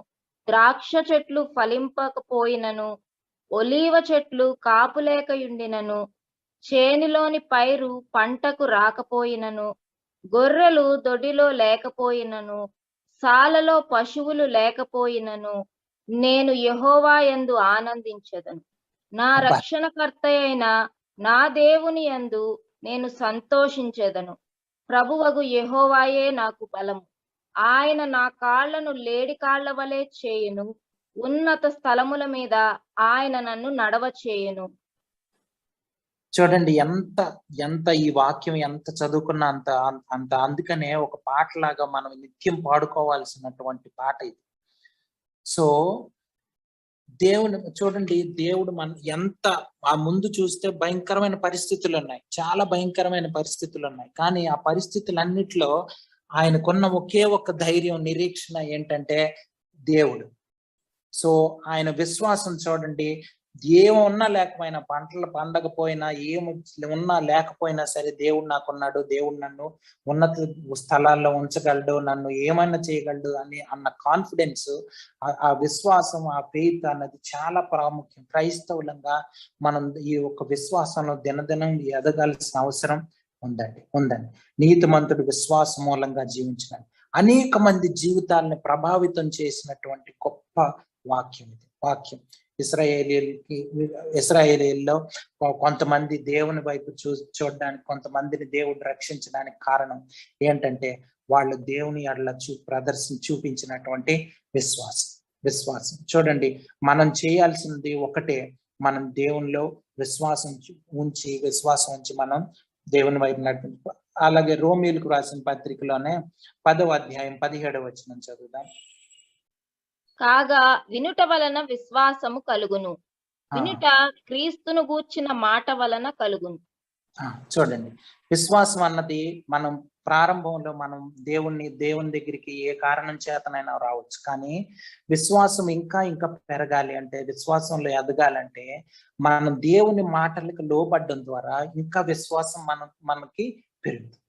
ద్రాక్ష చెట్లు ఫలింపకపోయినను, ఒలీవ చెట్లు కాపులేకయుండినను, చేనిలోని పైరు పంటకు రాకపోయినను, గొర్రెలు దొడ్డిలో లేకపోయినను, సాలలో పశువులు లేకపోయినను, నేను యెహోవా యందు ఆనందించెదను. నా రక్షణకర్త అయిన నా దేవుని యందు నేను సంతోషించెదను. ప్రభువగు యెహోవాయే నాకు బలము. ఆయన నా కాళ్లను లేడి కాళ్ల వలె చేయును. ఉన్నత స్థలముల మీద ఆయన నన్ను నడవచేయును. చూడండి ఎంత ఈ వాక్యం ఎంత చదువుకున్నా అంత అందుకనే ఒక పాటలాగా మనం నిత్యం పాడుకోవాల్సినటువంటి పాట ఇది. సో చూడండి, దేవుడు ఎంత ఆ ముందు చూస్తే భయంకరమైన పరిస్థితులు ఉన్నాయి, చాలా భయంకరమైన పరిస్థితులు ఉన్నాయి. కానీ ఆ పరిస్థితులన్నిట్లో ఆయనకున్న ఒకే ఒక్క ధైర్యం, నిరీక్షణ ఏంటంటే దేవుడు. సో ఆయన విశ్వాసం చూడండి, ఏమున్నా లేకపోయినా, పంటలు పండకపోయినా, ఏమి ఉన్నా లేకపోయినా సరే, దేవుడు నాకున్నాడు, దేవుడు నన్ను ఉన్నత స్థలాల్లో ఉంచగలడు, నన్ను ఏమైనా చేయగలడు అని అన్న కాన్ఫిడెన్స్, ఆ విశ్వాసం, ఆ ఫెయిత్ అన్నది చాలా ప్రాముఖ్యం. క్రైస్తవులంగా మనం ఈ యొక్క విశ్వాసంలో దినదినం ఎదగాల్సిన అవసరం ఉందండి. నీతిమంతుడు విశ్వాస మూలంగా జీవించడానికి అనేక మంది జీవితాలను ప్రభావితం చేసినటువంటి గొప్ప వాక్యం ఇది. వాక్యం ఇశ్రాయేలీల్లో కొంతమంది దేవుని వైపు చూడడానికి, కొంతమందిని దేవుడు రక్షించడానికి కారణం ఏంటంటే వాళ్ళు దేవుని ఎడల చూపించినటువంటి విశ్వాసం. చూడండి, మనం చేయాల్సింది ఒకటే, మనం దేవునిలో విశ్వాసం ఉంచి మనం దేవుని వైపు నడిపి. అలాగే రోమీయులకు రాసిన పత్రికలోనే 10వ అధ్యాయం 17వ వచనం చదువుదాం. కాగా వినుట వలన విశ్వాసము కలుగును, వినుట క్రీస్తును గూర్చిన మాట వలన కలుగును. చూడండి, విశ్వాసం అన్నది మనం ప్రారంభంలో మనం దేవుని దగ్గరికి ఏ కారణం చేతనైనా రావచ్చు, కానీ విశ్వాసం ఇంకా పెరగాలి అంటే, విశ్వాసంలో ఎదగాలంటే మనం దేవుని మాటలకు లోబడ్డం ద్వారా ఇంకా విశ్వాసం మనకి పెరుగుతుంది.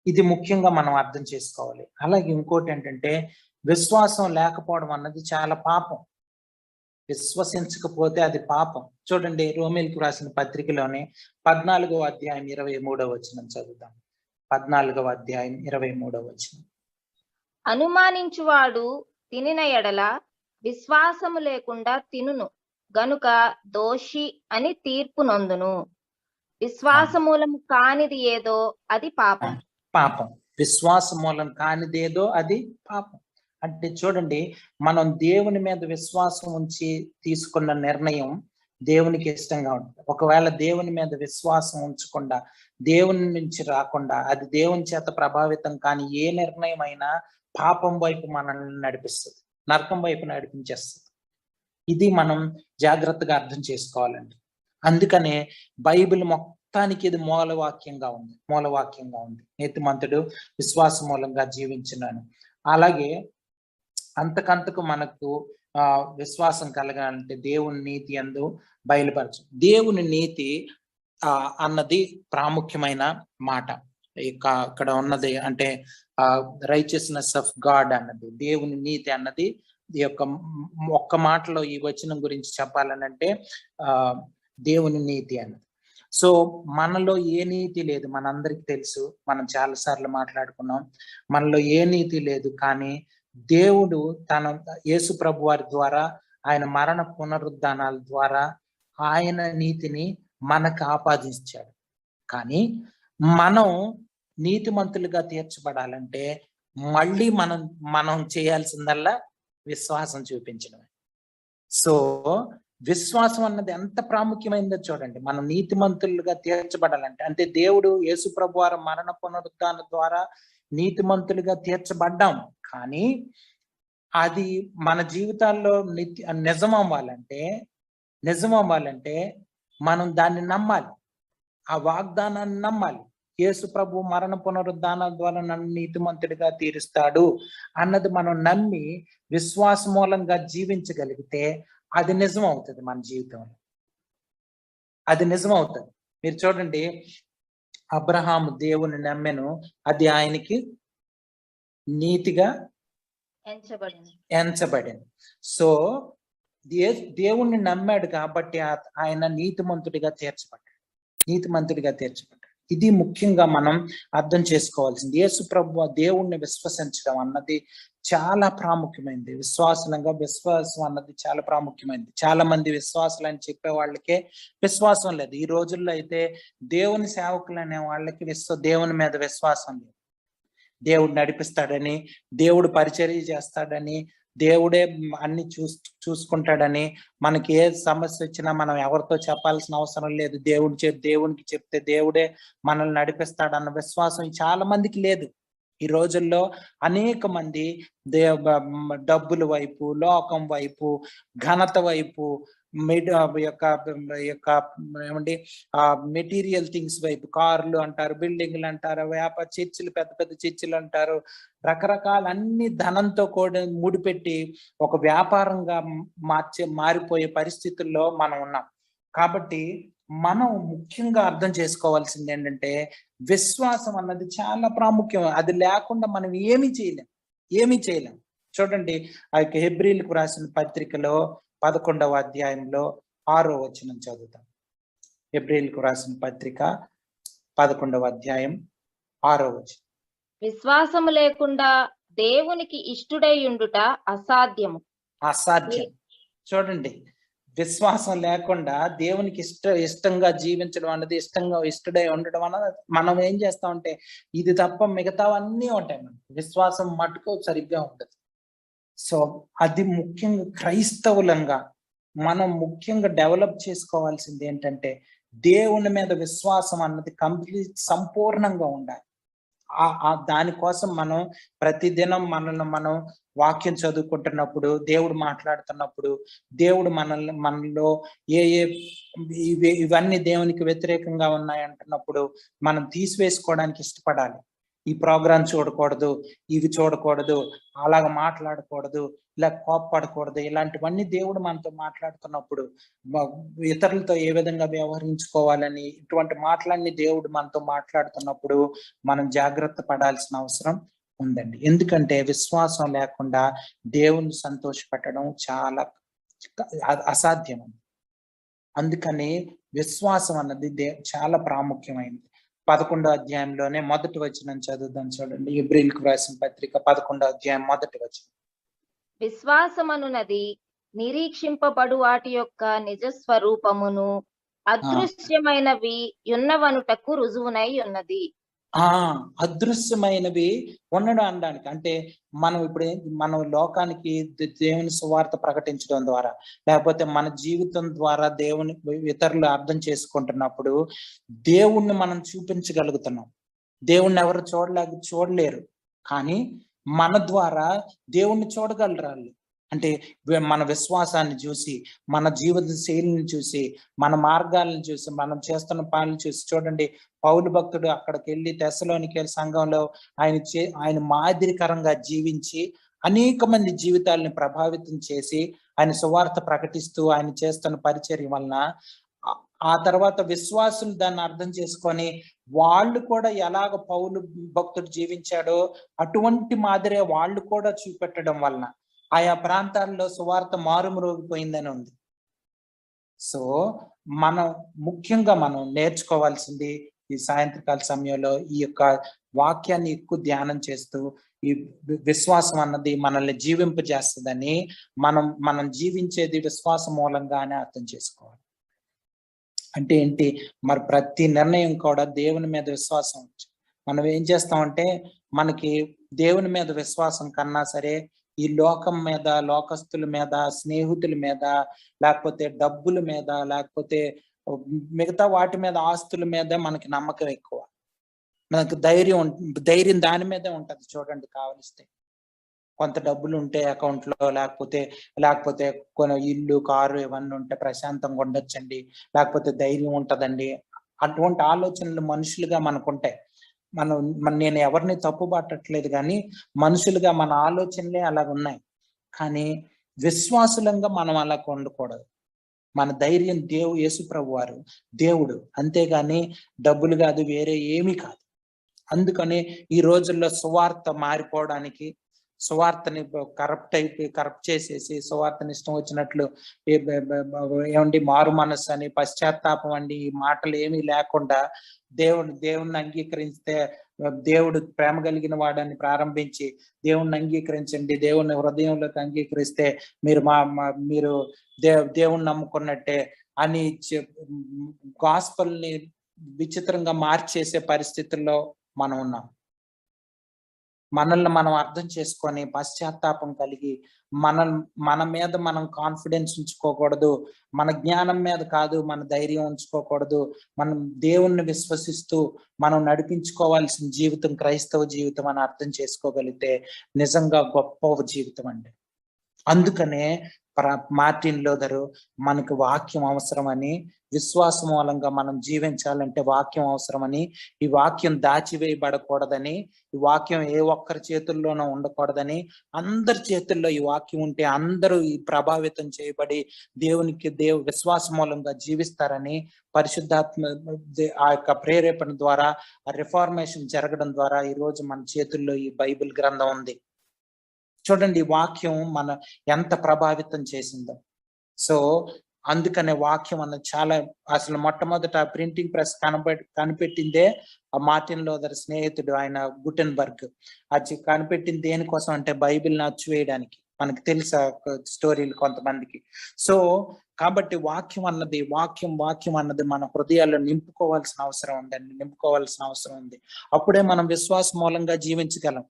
ఇది ముఖ్యంగా మనం అర్థం చేసుకోవాలి. అలాగే ఇంకోటి ఏంటంటే, విశ్వాసం లేకపోవడం అన్నది చాలా పాపం. విశ్వసించకపోతే అది పాపం. చూడండి, రోమీయులకు రాసిన పత్రికలోనే 14వ అధ్యాయం 23వ వచనం చదువుదాం. 14వ అధ్యాయం 23వ వచనం. అనుమానించువాడు తినిన ఎడల విశ్వాసము లేకుండా తినును గనుక దోషి అని తీర్పు నొందును. విశ్వాసమూలము కానిది ఏదో అది పాపం. విశ్వాసమూలం కానిదేదో అది పాపం. అంటే చూడండి, మనం దేవుని మీద విశ్వాసం ఉంచి తీసుకున్న నిర్ణయం దేవునికి ఇష్టంగా ఉంటుంది. ఒకవేళ దేవుని మీద విశ్వాసం ఉంచకుండా, దేవుని నుంచి రాకుండా, అది దేవుని చేత ప్రభావితం కాని ఏ నిర్ణయం అయినా పాపం వైపు మనల్ని నడిపిస్తుంది, నరకం వైపు నడిపించేస్తుంది. ఇది మనం జాగ్రత్తగా అర్థం చేసుకోవాలండి. అందుకనే బైబిల్ మొత్తానికి ఇది మూలవాక్యంగా ఉంది. నీతిమంతుడు విశ్వాస మూలంగా జీవించున్నాను. అలాగే అంతకంతకు మనకు విశ్వాసం కలగాలంటే దేవుని నీతి యందు బయలుపరచు. దేవుని నీతి అన్నది ప్రాముఖ్యమైన మాట. ఇక్కడ ఉన్నది అంటే రైచియస్నెస్ ఆఫ్ గాడ్ అన్నది, దేవుని నీతి అన్నది ఈ యొక్క ఒక్క మాటలో ఈ వచనం గురించి చెప్పాలనంటే దేవుని నీతి అన్నది. సో మనలో ఏ నీతి లేదు, మనందరికి తెలుసు, మనం చాలా సార్లు మాట్లాడుకున్నాం. మనలో ఏ నీతి లేదు, కానీ దేవుడు తన యేసు ప్రభు వారి ద్వారా, ఆయన మరణ పునరుద్ధానాల ద్వారా ఆయన నీతిని మనకు ఆపాదించాడు. కానీ మనం నీతిమంతులుగా తీర్చబడాలంటే మళ్ళీ మనం చేయాల్సిందల్లా విశ్వాసం చూపించడమే. సో విశ్వాసం అన్నది ఎంత ప్రాముఖ్యమైందో చూడండి. మనం నీతిమంతులుగా తీర్చబడాలంటే, అంటే దేవుడు యేసు ప్రభు వారి మరణ పునరుద్ధాన ద్వారా నీతిమంతులుగా తీర్చబడ్డాం, కానీ అది మన జీవితాల్లో నిజం అవ్వాలంటే మనం దాన్ని నమ్మాలి, ఆ వాగ్దానాన్ని నమ్మాలి. యేసు ప్రభు మరణ పునరుద్ధాన ద్వారా నన్ను నీతిమంతుడిగా తీరుస్తాడు అన్నది మనం నమ్మి విశ్వాస మూలంగా జీవించగలిగితే అది నిజం అవుతుంది. మన జీవితంలో అది నిజం అవుతుంది. మీరు చూడండి, అబ్రహాము దేవుని నమ్మెను, అది ఆయనకి నీతిగా ఎంచబడింది. సో దేవుణ్ణి నమ్మాడు కాబట్టి ఆయన నీతిమంతుడిగా తీర్చబడ్డాడు. ఇది ముఖ్యంగా మనం అర్థం చేసుకోవాల్సింది. యేసు ప్రభు దేవుణ్ణి విశ్వసించడం అన్నది చాలా ప్రాముఖ్యమైనది. విశ్వాసం అన్నది చాలా ప్రాముఖ్యమైనది. చాలా మంది విశ్వాసులు అని చెప్పే వాళ్ళకే విశ్వాసం లేదు. ఈ రోజుల్లో అయితే దేవుని సేవకులు అనే వాళ్ళకి దేవుని మీద విశ్వాసం లేదు. దేవుడు నడిపిస్తాడని, దేవుడు పరిచర్య చేస్తాడని, దేవుడే అన్ని చూసుకుంటాడని, మనకి ఏ సమస్య వచ్చినా మనం ఎవరితో చెప్పాల్సిన అవసరం లేదు, దేవునికి చెప్తే దేవుడే మనల్ని నడిపిస్తాడన్న విశ్వాసం చాలా మందికి లేదు. ఈ రోజుల్లో అనేక మంది డబ్బుల వైపు, లోకం వైపు, ఘనత వైపు, యొక్క ఏమండి మెటీరియల్ థింగ్స్ వైపు, కార్లు అంటారు, బిల్డింగ్లు అంటారు, చర్చిలు, పెద్ద పెద్ద చర్చిలు అంటారు, రకరకాల అన్ని ధనంతో కూడా ముడిపెట్టి ఒక వ్యాపారంగా మారిపోయే పరిస్థితుల్లో మనం ఉన్నాం. కాబట్టి మనం ముఖ్యంగా అర్థం చేసుకోవాల్సింది ఏంటంటే విశ్వాసం అన్నది చాలా ప్రాముఖ్యం. అది లేకుండా మనం ఏమీ చేయలేం. చూడండి, ఆ యొక్క హెబ్రీలకు రాసిన పత్రికలో 11వ అధ్యాయంలో 6వ వచనం చదువుతాం. హెబ్రీలకు రాసిన పత్రిక 11వ అధ్యాయం 6వ వచనం. విశ్వాసము లేకుండా దేవునికి ఇష్టుడై ఉండుట అసాధ్యం. చూడండి, విశ్వాసం లేకుండా దేవునికి ఇష్టంగా జీవించడం అన్నది, ఇష్టడై ఉండడం అన్నది, మనం ఏం చేస్తామంటే ఇది తప్ప మిగతావన్నీ ఉంటాయి. విశ్వాసం మటుకు సరిగ్గా ఉండదు. సో అది ముఖ్యంగా క్రైస్తవులంగా మనం ముఖ్యంగా డెవలప్ చేసుకోవాల్సింది ఏంటంటే దేవుని మీద విశ్వాసం అన్నది సంపూర్ణంగా ఉండాలి. దానికోసం మనం ప్రతిదినం మనం వాక్యం చదువుకుంటున్నప్పుడు, దేవుడు మాట్లాడుతున్నప్పుడు, దేవుడు మనలో ఇవన్నీ దేవునికి వ్యతిరేకంగా ఉన్నాయి అంటున్నప్పుడు మనం తీసివేసుకోవడానికి ఇష్టపడాలి. ఈ ప్రోగ్రాం చూడకూడదు, ఇవి చూడకూడదు, అలాగ మాట్లాడకూడదు, ఇలా కోప్పడకూడదు, ఇలాంటివన్నీ దేవుడు మనతో మాట్లాడుతున్నప్పుడు, ఇతరులతో ఏ విధంగా వ్యవహరించుకోవాలని ఇటువంటి మాటలన్నీ దేవుడు మనతో మాట్లాడుతున్నప్పుడు మనం జాగ్రత్త పడాల్సిన అవసరం ఉందండి. ఎందుకంటే విశ్వాసం లేకుండా దేవుని సంతోషపెట్టడం చాలా అసాధ్యం. అందుకని విశ్వాసం అన్నది చాలా ప్రాముఖ్యమైనది. 11వ అధ్యాయంలోనే మొదటి వచనం చదువుదాం. చూడండి, హెబ్రీయులకు రాసిన పత్రిక 11వ అధ్యాయం మొదటి వచనం. విశ్వాసమనున్నది నిరీక్షింపబడు వాటి యొక్క నిజ స్వరూపమును, అదృశ్యమైనవి ఉన్నవనుటకు రుజువునై ఉన్నది. అదృశ్యమైనవి ఉండడం అనడానికి అంటే మనం లోకానికి దేవుని సువార్త ప్రకటించడం ద్వారా, లేకపోతే మన జీవితం ద్వారా దేవుని ఇతరులు అర్థం చేసుకుంటున్నప్పుడు దేవుణ్ణి మనం చూపించగలుగుతున్నాం. దేవుణ్ణి ఎవరు చూడలేరు, కానీ మన ద్వారా దేవుణ్ణి చూడగలరాలి. అంటే మన విశ్వాసాన్ని చూసి, మన జీవిత శైలిని చూసి, మన మార్గాలను చూసి, మనం చేస్తున్న పనులను చూసి. చూడండి, పౌలు భక్తుడు అక్కడికి వెళ్ళి తెస్సలోనికే సంఘంలో ఆయన మాదిరికరంగా జీవించి అనేక మంది జీవితాలను ప్రభావితం చేసి ఆయన సువార్త ప్రకటిస్తూ ఆయన చేస్తున్న పరిచర్య వలన ఆ తర్వాత విశ్వాసులు దాన్ని అర్థం చేసుకొని వాళ్ళు కూడా ఎలాగ పౌలు భక్తుడు జీవించాడో అటువంటి మాదిరే వాళ్ళు కూడా చూపెట్టడం వలన ఆయా ప్రాంతాల్లో సువార్త మారుమ్రోగిపోయిందని ఉంది. సో ముఖ్యంగా మనం నేర్చుకోవాల్సింది ఈ సాయంత్రకాల సమయంలో ఈ యొక్క వాక్యాన్ని ఎక్కువ ధ్యానం చేస్తూ, ఈ విశ్వాసం అన్నది మనల్ని జీవింపజేస్తుందని, మనం జీవించేది విశ్వాసం మూలంగానే అర్థం చేసుకోవాలి. అంటే ఏంటి, మరి ప్రతి నిర్ణయం కూడా దేవుని మీద విశ్వాసం. మనం ఏం చేస్తామంటే మనకి దేవుని మీద విశ్వాసం కన్నా సరే ఈ లోకం మీద, లోకస్తుల మీద, స్నేహితుల మీద, లేకపోతే డబ్బుల మీద, లేకపోతే మిగతా వాటి మీద, ఆస్తుల మీద మనకి నమ్మకం ఎక్కువ. మనకు ధైర్యం దాని మీదే ఉంటది. చూడండి, కావలిస్తే కొంత డబ్బులు ఉంటే అకౌంట్ లో, లేకపోతే కొన్ని ఇల్లు, కారు ఇవన్నీ ఉంటే ప్రశాంతంగా ఉండొచ్చండి, లేకపోతే ధైర్యం ఉంటదండి. అటువంటి ఆలోచనలు మనుషులుగా మనకుంటాయి. నేను ఎవరిని తప్పు పట్టట్లేదు, కానీ మనుషులుగా మన ఆలోచనలే అలాగ ఉన్నాయి. కానీ విశ్వాసులంగా మనం అలా ఉండకూడదు. మన ధైర్యం యేసుప్రభు వారు, దేవుడు, అంతేగాని డబ్బులు కాదు, వేరే ఏమీ కాదు. అందుకని ఈ రోజుల్లో సువార్త మారిపోవడానికి, సువార్తని కరప్ట్ చేసేసి సువార్తని ఇష్టం వచ్చినట్లు ఏమండి మారు మనస్సు అని, పశ్చాత్తాపం అండి, ఈ మాటలు ఏమీ లేకుండా దేవుణ్ణి అంగీకరిస్తే దేవుడు ప్రేమ కలిగిన వాడని ప్రారంభించి దేవుణ్ణి అంగీకరించండి, దేవుణ్ణి హృదయంలోకి అంగీకరిస్తే మీరు దేవుణ్ణి నమ్ముకున్నట్టే అని గాస్పల్ని విచిత్రంగా మార్చేసే పరిస్థితుల్లో మనం ఉన్నాం. మనల్ని మనం అర్థం చేసుకొని పశ్చాత్తాపం కలిగి మన మీద మనం కాన్ఫిడెన్స్ ఉంచుకోకూడదు. మన జ్ఞానం మీద కాదు మన ధైర్యం ఉంచుకోకూడదు. మనం దేవుణ్ణి విశ్వసిస్తూ మనం నడిపించుకోవాల్సిన జీవితం క్రైస్తవ జీవితం అని అర్థం చేసుకోగలిగితే నిజంగా గొప్ప జీవితం అండి. అందుకనే మార్టిన్ లూథరు మనకు వాక్యం అవసరమని, విశ్వాసం మూలంగా మనం జీవించాలంటే వాక్యం అవసరమని, ఈ వాక్యం దాచివేయబడకూడదని, ఈ వాక్యం ఏ ఒక్కరి చేతుల్లోనూ ఉండకూడదని, అందరి చేతుల్లో ఈ వాక్యం ఉంటే అందరూ ఈ ప్రభావితం చేయబడి విశ్వాసం మూలంగా జీవిస్తారని, పరిశుద్ధాత్మ ఆ యొక్క ప్రేరేపణ ద్వారా, ఆ రిఫార్మేషన్ జరగడం ద్వారా ఈ రోజు మన చేతుల్లో ఈ బైబిల్ గ్రంథం ఉంది. చూడండి ఈ వాక్యం మన ఎంత ప్రభావితం చేసిందో. సో అందుకనే వాక్యం అన్నది చాలా, అసలు మొట్టమొదట ప్రింటింగ్ ప్రెస్ కనిపెట్టిందే ఆ మార్టిన్ లూథర్ స్నేహితుడు ఆయన గుటెన్బర్గ్. అది కనిపెట్టింది దేనికోసం అంటే బైబిల్ని అచ్చువేయడానికి. మనకి తెలుసా స్టోరీలు కొంతమందికి. సో కాబట్టి వాక్యం అన్నది మన హృదయాల్లో నింపుకోవాల్సిన అవసరం ఉంది. అప్పుడే మనం విశ్వాస మూలంగా జీవించగలం.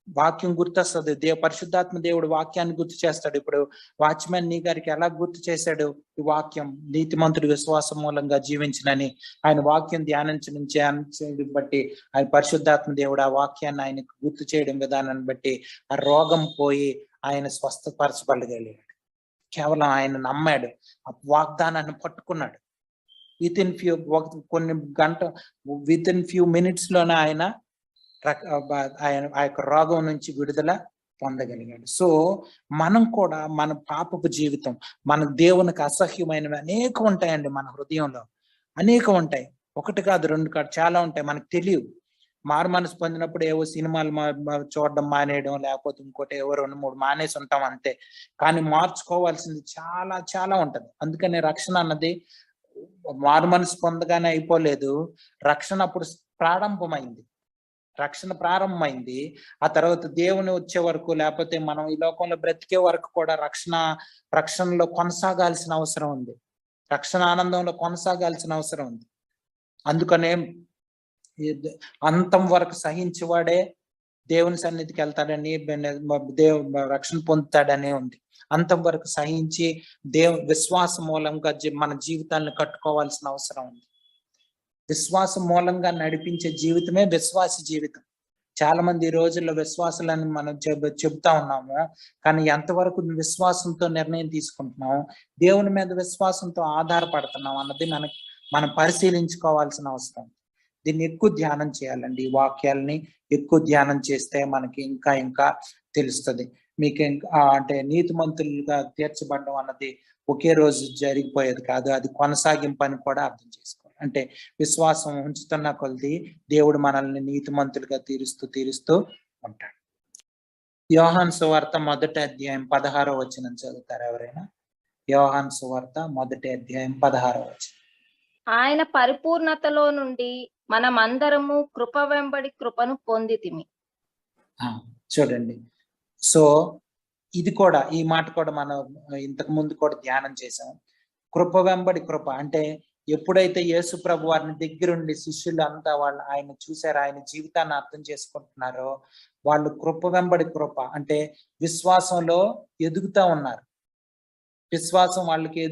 వాక్యం గుర్తొస్తుంది. పరిశుద్ధాత్మ దేవుడు వాక్యాన్ని గుర్తు చేస్తాడు. ఇప్పుడు వాచ్మెన్ నీ గారికి ఎలా గుర్తు చేశాడు ఈ వాక్యం? నీతిమంతుడు విశ్వాసం మూలంగా జీవించినని ఆయన వాక్యం ధ్యానించడం బట్టి ఆయన పరిశుద్ధాత్మ దేవుడు ఆ వాక్యాన్ని ఆయనకు గుర్తు చేయడం విధానాన్ని బట్టి ఆ రోగం పోయి ఆయన స్వస్థపరచబడగలిగాడు. కేవలం ఆయన నమ్మాడు, ఆ వాగ్దానాన్ని పట్టుకున్నాడు. విత్ ఇన్ ఫ్యూ మినిట్స్ లోనే ఆయన ఆ యొక్క రోగం నుంచి విడుదల పొందగలిగాడు. సో మనం కూడా మన పాపపు జీవితం, మన దేవునికి అసహ్యమైనవి అనేకం ఉంటాయండి. మన హృదయంలో అనేకం ఉంటాయి. ఒకటి కాదు, రెండు కాదు, చాలా ఉంటాయి. మనకు తెలియవు. మారు మనసు పొందినప్పుడు ఏవో సినిమాలు చూడడం మానేయడం, లేకపోతే ఇంకోటి ఏవో 2-3 మానేసి ఉంటాం అంతే. కానీ మార్చుకోవాల్సింది చాలా చాలా ఉంటది. అందుకని రక్షణ అన్నది మారు మనసు పొందగానే అయిపోలేదు. రక్షణ అప్పుడు ప్రారంభమైంది. ఆ తర్వాత దేవుని వచ్చే వరకు, లేకపోతే మనం ఈ లోకంలో బ్రతికే వరకు కూడా రక్షణలో కొనసాగాల్సిన అవసరం ఉంది. రక్షణ ఆనందంలో కొనసాగాల్సిన అవసరం ఉంది. అందుకనే అంతం వరకు సహించేవాడే దేవుని సన్నిధికి వెళ్తాడని, రక్షణ పొందుతాడని ఉంది. అంతం వరకు సహించి విశ్వాసం మూలంగా మన జీవితాలను కట్టుకోవాల్సిన అవసరం ఉంది. విశ్వాసం మూలంగా నడిపించే జీవితమే విశ్వాస జీవితం. చాలా మంది ఈ రోజుల్లో విశ్వాసాలని మనం చెబుతా ఉన్నాము, కానీ ఎంతవరకు విశ్వాసంతో నిర్ణయం తీసుకుంటున్నాం, దేవుని మీద విశ్వాసంతో ఆధారపడుతున్నాం అన్నది మనం పరిశీలించుకోవాల్సిన అవసరం. దీన్ని ఎక్కువ ధ్యానం చేయాలండి. ఈ వాక్యాలని ఎక్కువ ధ్యానం చేస్తే మనకి ఇంకా ఇంకా తెలుస్తుంది. మీకు అంటే నీతిమంతులుగా తీర్చబడడం అన్నది ఒకే రోజు జరిగిపోయేది కాదు, అది కొనసాగింపు అని కూడా అర్థం చేసుకోవాలి. అంటే విశ్వాసం ఉంచుతున్న కొలది దేవుడు మనల్ని నీతిమంతులుగా తీరుస్తూ ఉంటాడు. యోహాను సువార్త 1వ అధ్యాయం 16వ వచనం చదువుతారు ఎవరైనా? యోహాను సువార్త 1వ అధ్యాయం 16వ వచనం. ఆయన పరిపూర్ణతలో నుండి మనమందరము కృప వెంబడి కృపను పొందితిమి. చూడండి, సో ఇది కూడా, ఈ మాట కూడా మనం ఇంతకు ముందు కూడా ధ్యానం చేసాం. కృప వెంబడి కృప అంటే ఎప్పుడైతే యేసు ప్రభు వారిని దగ్గరుండి శిష్యులు అంతా ఆయన చూశారు, ఆయన జీవితాన్ని అర్థం చేసుకుంటున్నారో, వాళ్ళు కృప వెంబడి కృప అంటే విశ్వాసంలో ఎదుగుతా ఉన్నారు. విశ్వాసం వాళ్ళకి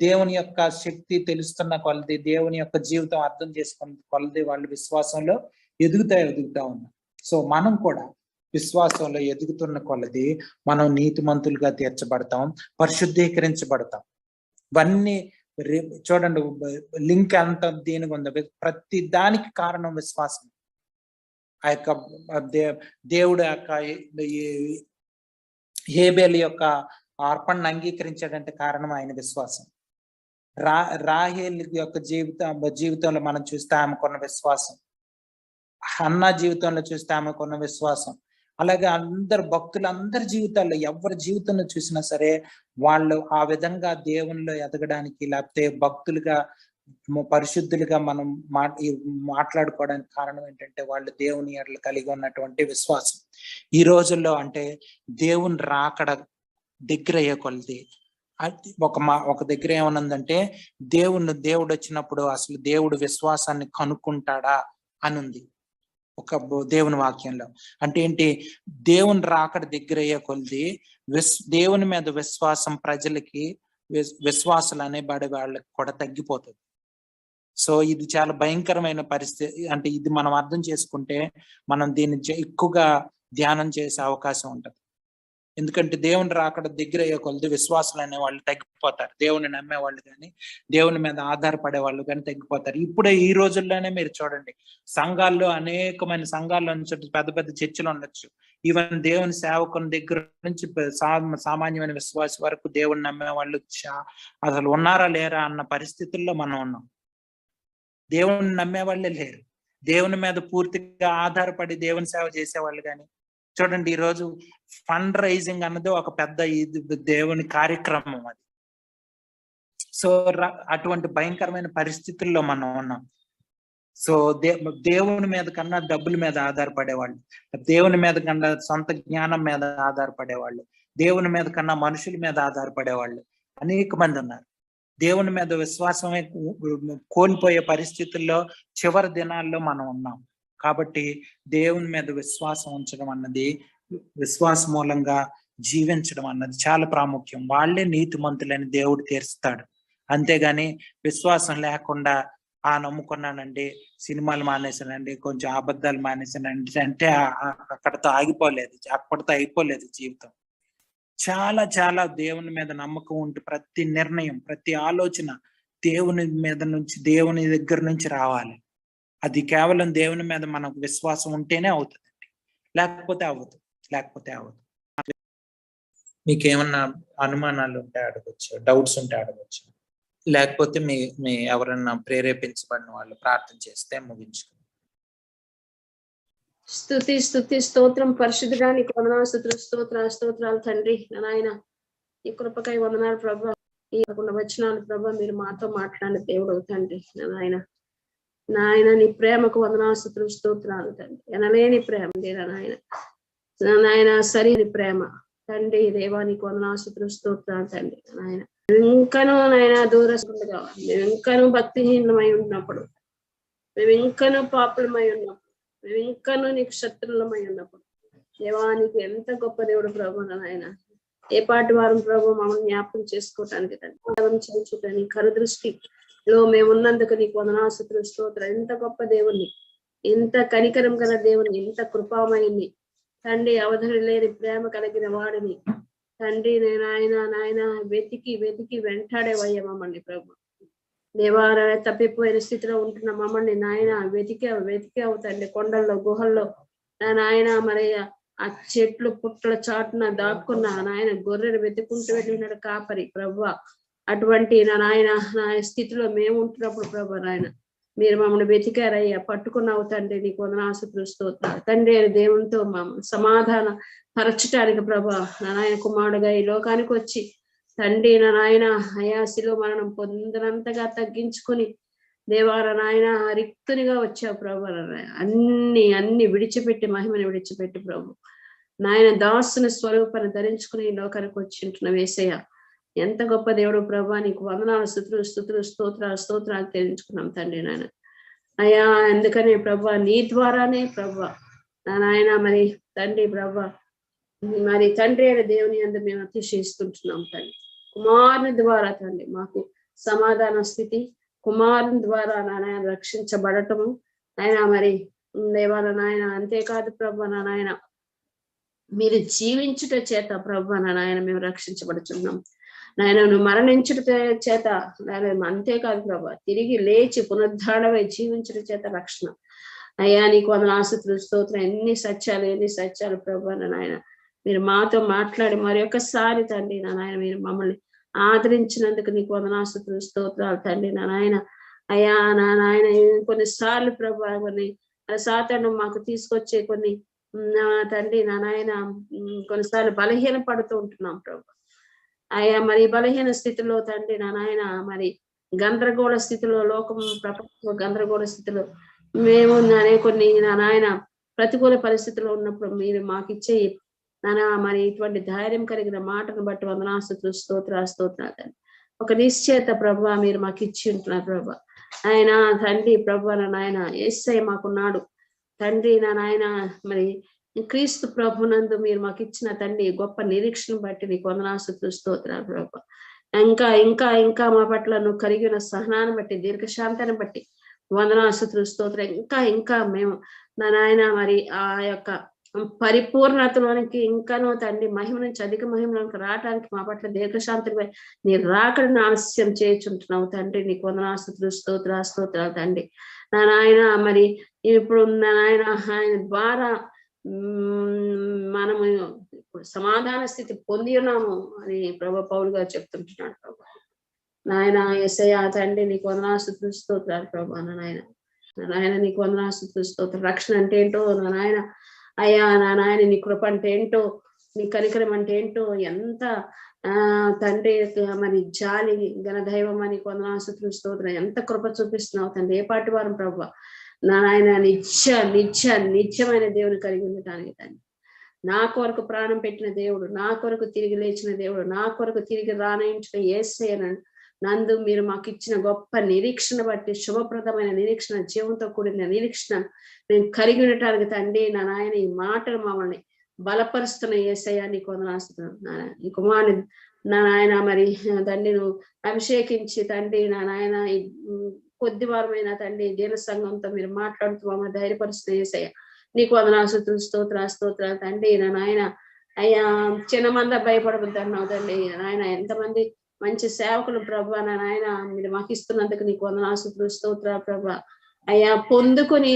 దేవుని యొక్క శక్తి తెలుస్తున్న కొలది, దేవుని యొక్క జీవితం అర్థం చేసుకున్న కొలది వాళ్ళు విశ్వాసంలో ఎదుగుతా ఉన్నారు. సో మనం కూడా విశ్వాసంలో ఎదుగుతున్న కొలది మనం నీతిమంతులుగా తీర్చబడతాం, పరిశుద్ధీకరించబడతాం. ఇవన్నీ చూడండి, లింక్ అంత దీనికి ఉందో. ప్రతి దానికి కారణం విశ్వాసం. ఆ యొక్క దేవుడు యొక్క హేబేలు యొక్క అర్పణను అంగీకరించాడంటే కారణం ఆయన విశ్వాసం. రాహేల్ యొక్క జీవితంలో మనం చూస్తే ఆమెకున్న విశ్వాసం, హన్నా జీవితంలో చూస్తే ఆమెకున్న విశ్వాసం. అలాగే భక్తులందరి జీవితాల్లో ఎవరి జీవితంలో చూసినా సరే వాళ్ళు ఆ విధంగా దేవునిలో ఎదగడానికి, లేకపోతే భక్తులుగా పరిశుద్ధులుగా మనం మాట్లాడుకోవడానికి కారణం ఏంటంటే వాళ్ళు దేవుని ఎడల కలిగి ఉన్నటువంటి విశ్వాసం. ఈ రోజుల్లో అంటే దేవుని రాకడ దగ్గర అయ్యే కొలది ఒక దగ్గర ఏమనుందంటే దేవుడు వచ్చినప్పుడు అసలు దేవుడు విశ్వాసాన్ని కనుక్కుంటాడా అని ఉంది ఒక దేవుని వాక్యంలో. అంటే ఏంటి? దేవుని రాకడ దగ్గర అయ్యే కొలది దేవుని మీద విశ్వాసం ప్రజలకి, విశ్వాసాలు అనేబడే వాళ్ళకి కూడా తగ్గిపోతుంది. సో ఇది చాలా భయంకరమైన పరిస్థితి. అంటే ఇది మనం అర్థం చేసుకుంటే మనం దీన్ని ఎక్కువగా ధ్యానం చేసే అవకాశం ఉంటుంది. ఎందుకంటే దేవుని రాకడ దగ్గర అయ్యే కొలది విశ్వాసులు అనే వాళ్ళు తగ్గిపోతారు. దేవుని నమ్మే వాళ్ళు కానీ, దేవుని మీద ఆధారపడే వాళ్ళు కానీ తగ్గిపోతారు. ఇప్పుడే ఈ రోజుల్లోనే మీరు చూడండి, సంఘాల్లో అనేకమైన సంఘాల్లో నుంచి పెద్ద పెద్ద చర్చలు ఉండొచ్చు. ఈవెన్ దేవుని సేవకుని దగ్గర నుంచి సామాన్యమైన విశ్వాస వరకు దేవుని నమ్మే వాళ్ళు అసలు ఉన్నారా లేరా అన్న పరిస్థితుల్లో మనం ఉన్నాం. దేవుని నమ్మే వాళ్ళే లేరు. దేవుని మీద పూర్తిగా ఆధారపడి దేవుని సేవ చేసేవాళ్ళు కానీ చూడండి, ఈ రోజు ఫండ్ రైజింగ్ అన్నది ఒక పెద్ద దేవుని కార్యక్రమం అది. సో అటువంటి భయంకరమైన పరిస్థితుల్లో మనం ఉన్నాం. సో దేవుని మీద కన్నా డబ్బుల మీద ఆధారపడేవాళ్ళు, దేవుని మీద కన్నా సొంత జ్ఞానం మీద ఆధారపడేవాళ్ళు, దేవుని మీద కన్నా మనుషుల మీద ఆధారపడేవాళ్ళు అనేక మంది ఉన్నారు. దేవుని మీద విశ్వాసమే కోల్పోయే పరిస్థితుల్లో చివరి దినాల్లో మనం ఉన్నాం. కాబట్టి దేవుని మీద విశ్వాసం ఉంచడం అన్నది, విశ్వాస మూలంగా జీవించడం అన్నది చాలా ప్రాముఖ్యం. వాళ్ళే నీతిమంతులని దేవుడు తీరుస్తాడు. అంతేగాని విశ్వాసం లేకుండా నమ్ముకున్నానండి, సినిమాలు మానేసానండి, కొంచెం అబద్ధాలు మానేసానండి అంటే అక్కడితో ఆగిపోలేదు, అప్పటితో అయిపోలేదు జీవితం. చాలా చాలా దేవుని మీద నమ్మకం ఉంటే ప్రతి నిర్ణయం, ప్రతి ఆలోచన దేవుని మీద నుంచి, దేవుని దగ్గర నుంచి రావాలి. అది కేవలం దేవుని మీద మనకు విశ్వాసం ఉంటేనే అవుతుందండి, లేకపోతే అవ్వదు. మీకేమన్నా అనుమానాలు ఉంటే అడగచ్చు, డౌట్స్ ఉంటే అడగచ్చు. లేకపోతే మీ ఎవరన్నా ప్రేరేపించబడిన వాళ్ళు ప్రార్థన చేస్తే ముగించుకుంటాం. స్తుతి స్తోత్రం పరిశుద్ధుడా, నీకు వందనాలు, స్తోత్రాలు తండ్రి. నాయన ఈ కృపకై వందనాలు ప్రభా. ఈ వచనాలు ప్రభా మీరు మాతో మాట్లాడిన దేవుడు తండ్రి. నాయన నీ ప్రేమకు వందనాలు, స్తోత్రాలు తండ్రి. ఎనలేని ప్రేమ నాయన సరైన ప్రేమ తండ్రి. దేవా నీకు వందనాలు, స్తోత్రాలు తండ్రి. నాయన ఇంకనూ నాయన దూరంగా మేము ఇంకనూ భక్తిహీనమై ఉన్నప్పుడు, మేము ఇంకనూ పాపులమై ఉన్నప్పుడు, మేము ఇంకనూ నీకు శత్రులమై ఉన్నప్పుడు దేవా నీకు ఎంత గొప్ప దేవుడు ప్రభు. నాయన ఏ పాటి వారం ప్రభు మమ్మల్ని జ్ఞాపకం చేసుకోవటానికి తండ్రి నీ కరుదృష్టిలో మేము ఉన్నందుకు నీకు వందనాలు, స్తోత్రం. ఎంత గొప్ప దేవుణ్ణి, ఎంత కనికరం గల దేవుణ్ణి, ఎంత కృపామయుని తండ్రి, అవధులు లేని ప్రేమ కలిగిన వాడిని తండ్రి. నాయన వెతికి వెంటాడేవయ్యా మమ్మల్ని ప్రభు. దేవాలయ తప్పిపోయిన స్థితిలో ఉంటున్న మమ్మల్ని నాయన వెతికావు తండ్రి. కొండల్లో, గుహల్లో నాయన మరి ఆ చెట్లు పుట్ల చాటున దాక్కున్న నాయన గొర్రెలు వెతుకుంటూ వెళ్ళినాడు కాపరి ప్రభు. అటువంటి నాయన స్థితిలో మేము ఉంటున్నప్పుడు ప్రభు నాయన మీరు మమ్మల్ని వెతికారయ్యా, పట్టుకున్నావు తండ్రి. నీకు వందనాలు, స్తోత్రాలు తండ్రి. దేవునితో సమాధాన పరచటానికి ప్రభా నాయన కుమారుడుగా ఈ లోకానికి వచ్చి తండ్రి నాయన అయాసిలో మరణం పొందినంతగా తగ్గించుకుని దేవార నాయన రిక్తునిగా వచ్చావు ప్రభు. అన్ని విడిచిపెట్టి, మహిమని విడిచిపెట్టి ప్రభు నాయన దాసుని స్వరూపాన్ని ధరించుకుని ఈ లోకానికి వచ్చింటున్న వేసయ్య. ఎంత గొప్ప దేవుడు ప్రభా. నీకు వందనాలు, స్తోత్రాలు తెలుసుకున్నాం తండ్రి. నాయన అయ్యా ఎందుకని ప్రభా నీ ద్వారానే ప్రభా నాయన మరి తండ్రి ప్రభా మరి తండ్రి అయిన దేవుని అందు మేము అతిశయిస్తుంటున్నాం తండ్రి. కుమారుని ద్వారా తండ్రి మాకు సమాధాన స్థితి, కుమారుని ద్వారా నాయన రక్షించబడటము నాయన మరి దేవాల నాయన. అంతేకాదు ప్రభా నాయన మీరు జీవించుట చేత ప్రభా నాయన మేము రక్షించబడుతున్నాం నాయన. నువ్వు మరణించుట చేత నాయన, అంతేకాదు ప్రభా తిరిగి లేచి పునరుద్ధారణమై జీవించుట చేత రక్షణ. అయ్యా నీకు వందనాలు, స్తోత్రం. ఎన్ని సత్యాలు ప్రభా నాయన మీరు మాతో మాట్లాడి మరి ఒక్కసారి తండ్రి నాయన మీరు మమ్మల్ని ఆదరించినందుకు నీకు వందనాలు, స్తోత్రాలు తండ్రి. నాయన అయ్యా నాయన కొన్నిసార్లు ప్రభా కొన్ని సాతాను మాకు తీసుకొచ్చే కొన్ని తండ్రి నాయన కొన్నిసార్లు బలహీన పడుతూ ఉంటున్నాం ప్రభా. అయ్యా మరి బలహీన స్థితిలో తండ్రి నాయన మరి గందరగోళ స్థితిలో, లోకం ప్రపంచ గందరగోళ స్థితిలో మేము కొన్ని నాయన ప్రతికూల పరిస్థితుల్లో ఉన్నప్పుడు మీరు మాకు ఇచ్చే మరి ఇటువంటి ధైర్యం కలిగిన మాటను బట్టి వందనాలు, స్తోత్రాలు. ఒక నిశ్చేత ప్రభా మీరు మాకు ఇచ్చి ఉంటున్నారు ప్రభా. ఆయన తండ్రి ప్రభా నాయన యేసయ్య మాకున్నాడు తండ్రి. నాయన మరి క్రీస్తు ప్రభునందు మీరు మాకు ఇచ్చిన తండ్రి గొప్ప నిరీక్షణ బట్టి నీకు వందనాలు, స్తోత్రాలు ప్రభా. ఇంకా మా పట్ల నువ్వు కలిగిన సహనాన్ని బట్టి, దీర్ఘశాంతాన్ని బట్టి వందనాలు, స్తోత్రం. ఇంకా మేము నాయన మరి ఆ యొక్క పరిపూర్ణతలోనికి ఇంకానో తండ్రి మహిమ నుంచి అధిక మహిమలోనికి రావడానికి మా పట్ల దీర్ఘశాంతులపై నీ రాకడను ఆలస్యం చేయుచుంటున్నావు తండ్రి. నీకు వందనాస్తుతులు స్తోత్రాలు తండ్రి. నా నాయన మరి ఇప్పుడు నా నాయన ఆయన ద్వారా మనము ఇప్పుడు సమాధాన స్థితి పొంది ఉన్నాము అని ప్రభు పౌలు గారు చెప్తుంటున్నాడు ప్రభు. నాయన యేసయ్యా తండ్రి నీకు వందనాస్తుతులు స్తోత్రాలు ప్రభు. నాయన నీకు వందనాస్తుతులు స్తోత్రం. రక్షణ అంటే ఏంటో నా నాయన అయ్యా, నా నాయన నీ కృప అంటే ఏంటో, నీ కనికరం అంటే ఏంటో, ఎంత తండ్రి మరి జాలి ఘనదైవం అని వందనాస్తుతులు స్తోత్రం. ఎంత కృప చూపిస్తున్నావు తండ్రి. ఏ పాటి వారం ప్రభు నా నాయన నిత్యమైన దేవుని కలిగి ఉండటానికి తండ్రి. నా కొరకు ప్రాణం పెట్టిన దేవుడు, నా కొరకు తిరిగి లేచిన దేవుడు, నా కొరకు తిరిగి రానయించిన యేసయ్య నందు మీరు మాకు ఇచ్చిన గొప్ప నిరీక్షణ బట్టి, శుభప్రదమైన నిరీక్షణ, జీవంతో కూడిన నిరీక్షణ మేము కలిగి ఉండటానికి తండ్రి నా నాయన ఈ మాటలు మమ్మల్ని బలపరుస్తున్న యేసయ్య నీకు వందనాస్తున్నాను. ఈ కుమారుని నా నాయన మరి తండ్రి నువ్వు అభిషేకించి తండ్రి నా నాయన కొద్ది వారమైన తండ్రి దీన సంఘంతో మీరు మాట్లాడుతూ మమ్మల్ని ధైర్యపరుస్తున్న యేసయ్య నీకు వందనాస్తుతులు స్తోత్రాలు తండ్రి. నా నాయన అయ్యా చిన్న మంద భయపడవద్దు అన్నావు తండ్రి. నాయన ఎంతమంది మంచి సేవకులు ప్రభా నా నాయన మీరు మాకు ఇస్తున్నందుకు నీకు వందనాస్తుతులు స్తోత్రాలు ప్రభా. అయ్యా పొందుకొని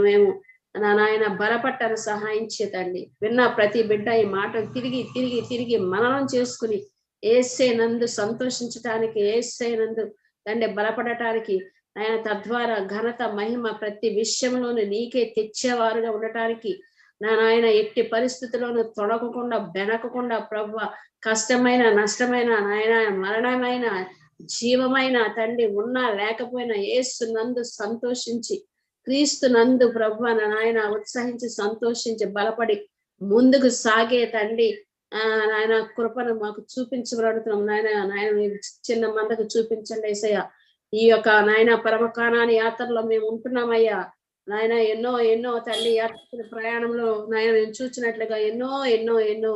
మేము నా నాయన బలపట్టాను సహాయం చేతండి. విన్న ప్రతి బిడ్డ ఈ మాటలు తిరిగి మననం చేసుకుని యేసే నందు సంతోషించటానికి, యేసే నందు తండ్రి బలపడటానికి, ఆయన తద్వారా ఘనత మహిమ ప్రతి విషయంలోనూ నీకే తెచ్చేవారుగా ఉండటానికి నా నాయన ఎట్టి పరిస్థితుల్లోనూ తొడగకుండా బెనకకుండా ప్రభు కష్టమైన నష్టమైన నాయన మరణమైన జీవమైన తండ్రి ఉన్నా లేకపోయినా యేసు నందు సంతోషించి క్రీస్తు నందు ప్రభు నా నాయన ఉత్సహించి సంతోషించి బలపడి ముందుకు సాగే తండ్రి నాయన కృపను మాకు చూపించబడుతున్నాం నాయన చిన్న మందకు చూపించండి యేసయ్య. ఈ యొక్క నాయన పరమకాణాని యాత్రలో మేము ఉంటున్నామయ్యా నాయన. ఎన్నో తండ్రి యాత్ర ప్రయాణంలో నాయన నేను చూసినట్లుగా ఎన్నో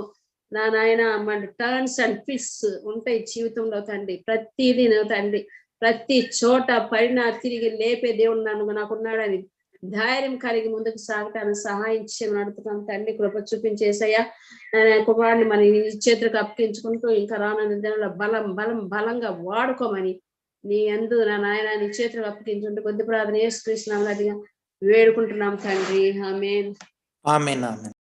నా నాయన మన టర్న్స్ అండ్ ట్విస్ట్స్ ఉంటాయి జీవితంలో తండ్రి. ప్రతిదీ తండ్రి ప్రతి చోట పడినా తిరిగి లేపే దేవుడు నాకున్నాడని ధైర్యం కలిగి ముందుకు సాగటానికి సహాయం చేయమని అడుగుతున్నాం తండ్రి. కృప చూపించేసయ్యా కుమారుని మన చేతులకు అప్పగించుకుంటూ ఇంకా రానున్న దినాల్లో బలంగా వాడుకోమని నీ యందు నా నాయన నీ చేతులకు అప్పగించుకుంటూ కొద్ది ప్రార్థన యేసుక్రీస్తు నామమున వేడుకుంటున్నాం తండ్రి. ఆమేన్.